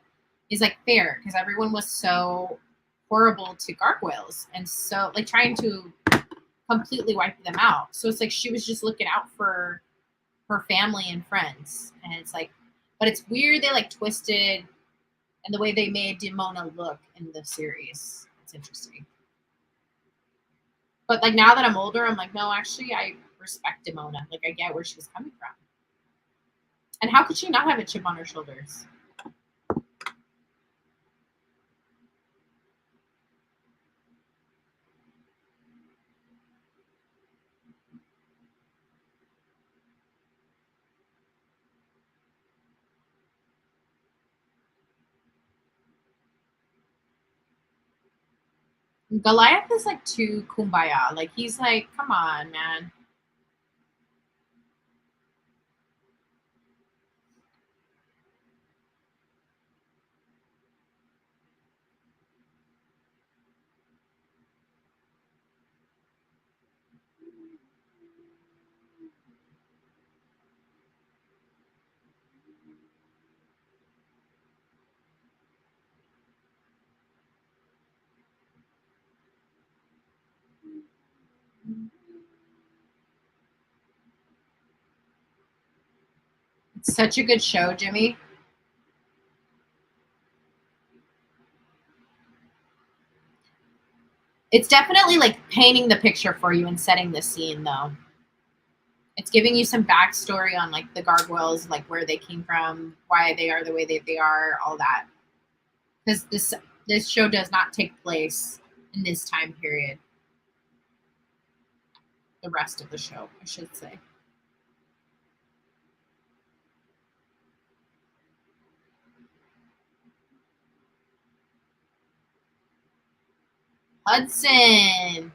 is like fair because everyone was so horrible to gargoyles and so like trying to completely wipe them out. So it's like she was just looking out for her family and friends, and it's like, but it's weird they like twisted and the way they made Demona look in the series. It's interesting. But like now that I'm older, I'm like, no, actually, I respect Demona. Like I get where she was coming from. And how could she not have a chip on her shoulders? Goliath is like too kumbaya. Like he's like, come on, man. It's such a good show, Jimmy. It's definitely like painting the picture for you and setting the scene, though. It's giving you some backstory on like the gargoyles, like where they came from, why they are the way that they are, all that. Because this show does not take place in this time period. The rest of the show, I should say. Hudson.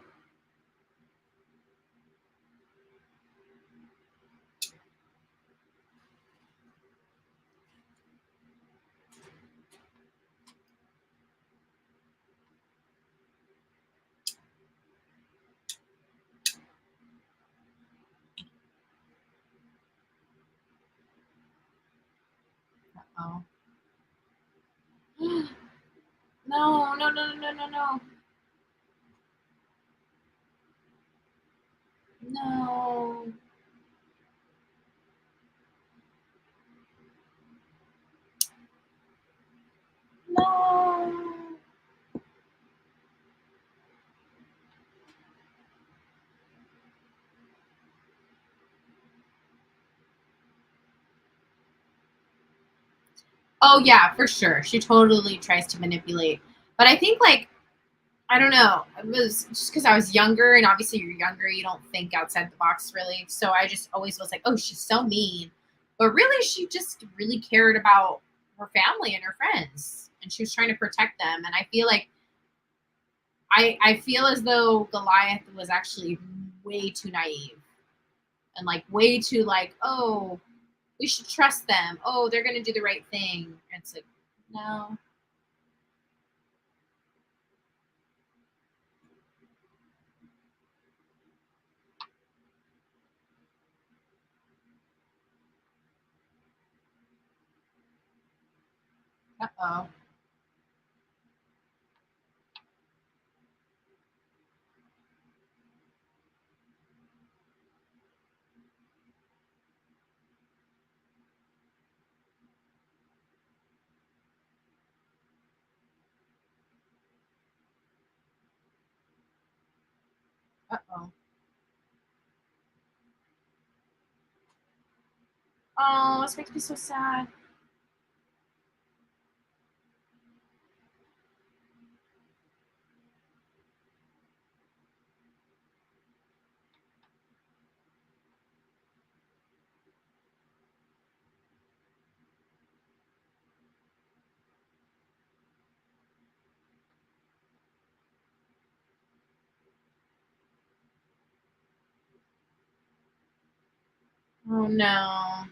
Oh. No, no, no, no, no, no. No. No. Oh yeah, for sure. She totally tries to manipulate. But I think like I don't know. It was just because I was younger, and obviously you're younger, you don't think outside the box really. So I just always was like, oh, she's so mean. But really, she just really cared about her family and her friends, and she was trying to protect them. And I feel like I feel as though Goliath was actually way too naive and like way too like, oh, we should trust them. Oh, they're gonna do the right thing. And it's like, no. Uh oh. Uh oh. Oh, this makes me so sad. Oh no.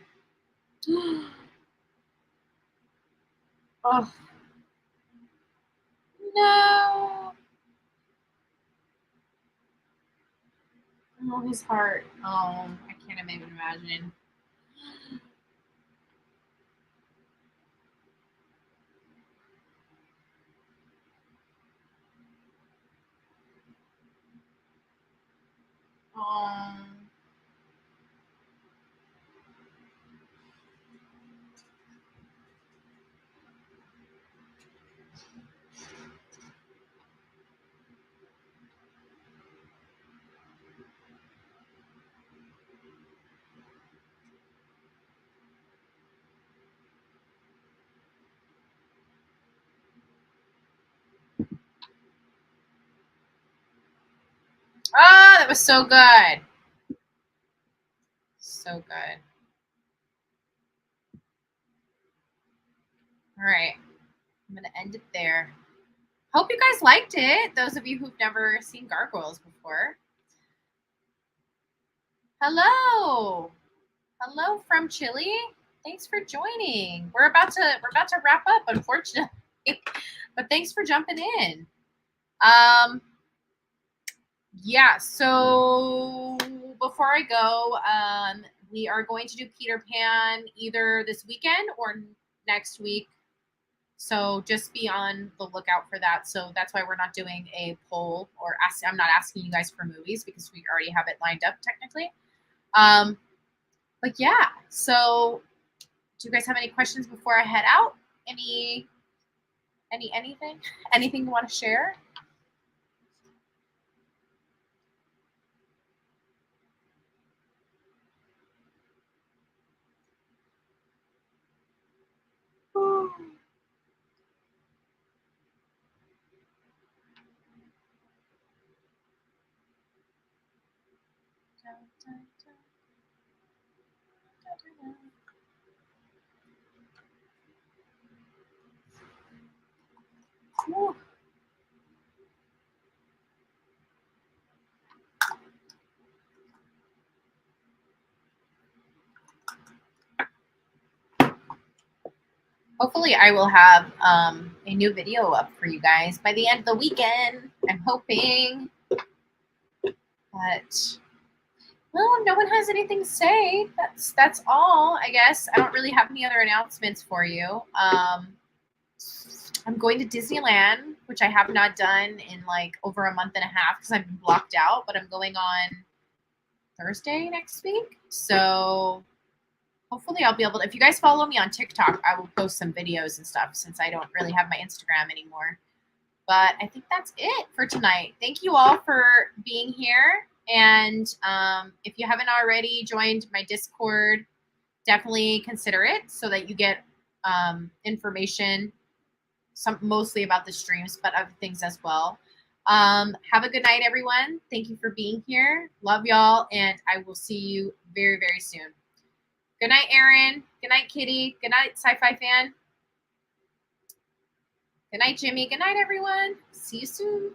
Oh no. Oh, his heart. Oh, I can't even imagine. Oh. Ah, that was so good. So good. All right. I'm going to end it there. Hope you guys liked it. Those of you who've never seen Gargoyles before. Hello. Hello from Chile. Thanks for joining. We're about to wrap up, unfortunately. But thanks for jumping in. Yeah, so before I go, we are going to do Peter Pan either this weekend or next week. So just be on the lookout for that. So that's why we're not doing a poll or I'm not asking you guys for movies because we already have it lined up technically. Um, but yeah, so do you guys have any questions before I head out? Anything? Anything you want to share? Hopefully, I will have a new video up for you guys by the end of the weekend. I'm hoping. But well, if no one has anything to say, that's all. I guess I don't really have any other announcements for you. I'm going to Disneyland, which I have not done in like over a month and a half because I've been blocked out. But I'm going on Thursday next week, so hopefully I'll be able to. If you guys follow me on TikTok, I will post some videos and stuff since I don't really have my Instagram anymore. But I think that's it for tonight. Thank you all for being here. And if you haven't already joined my Discord, definitely consider it so that you get information, mostly about the streams, but other things as well. Have a good night, everyone. Thank you for being here. Love y'all, and I will see you very, very soon. Good night, Aaron. Good night, Kitty. Good night, Sci-Fi Fan. Good night, Jimmy. Good night, everyone. See you soon.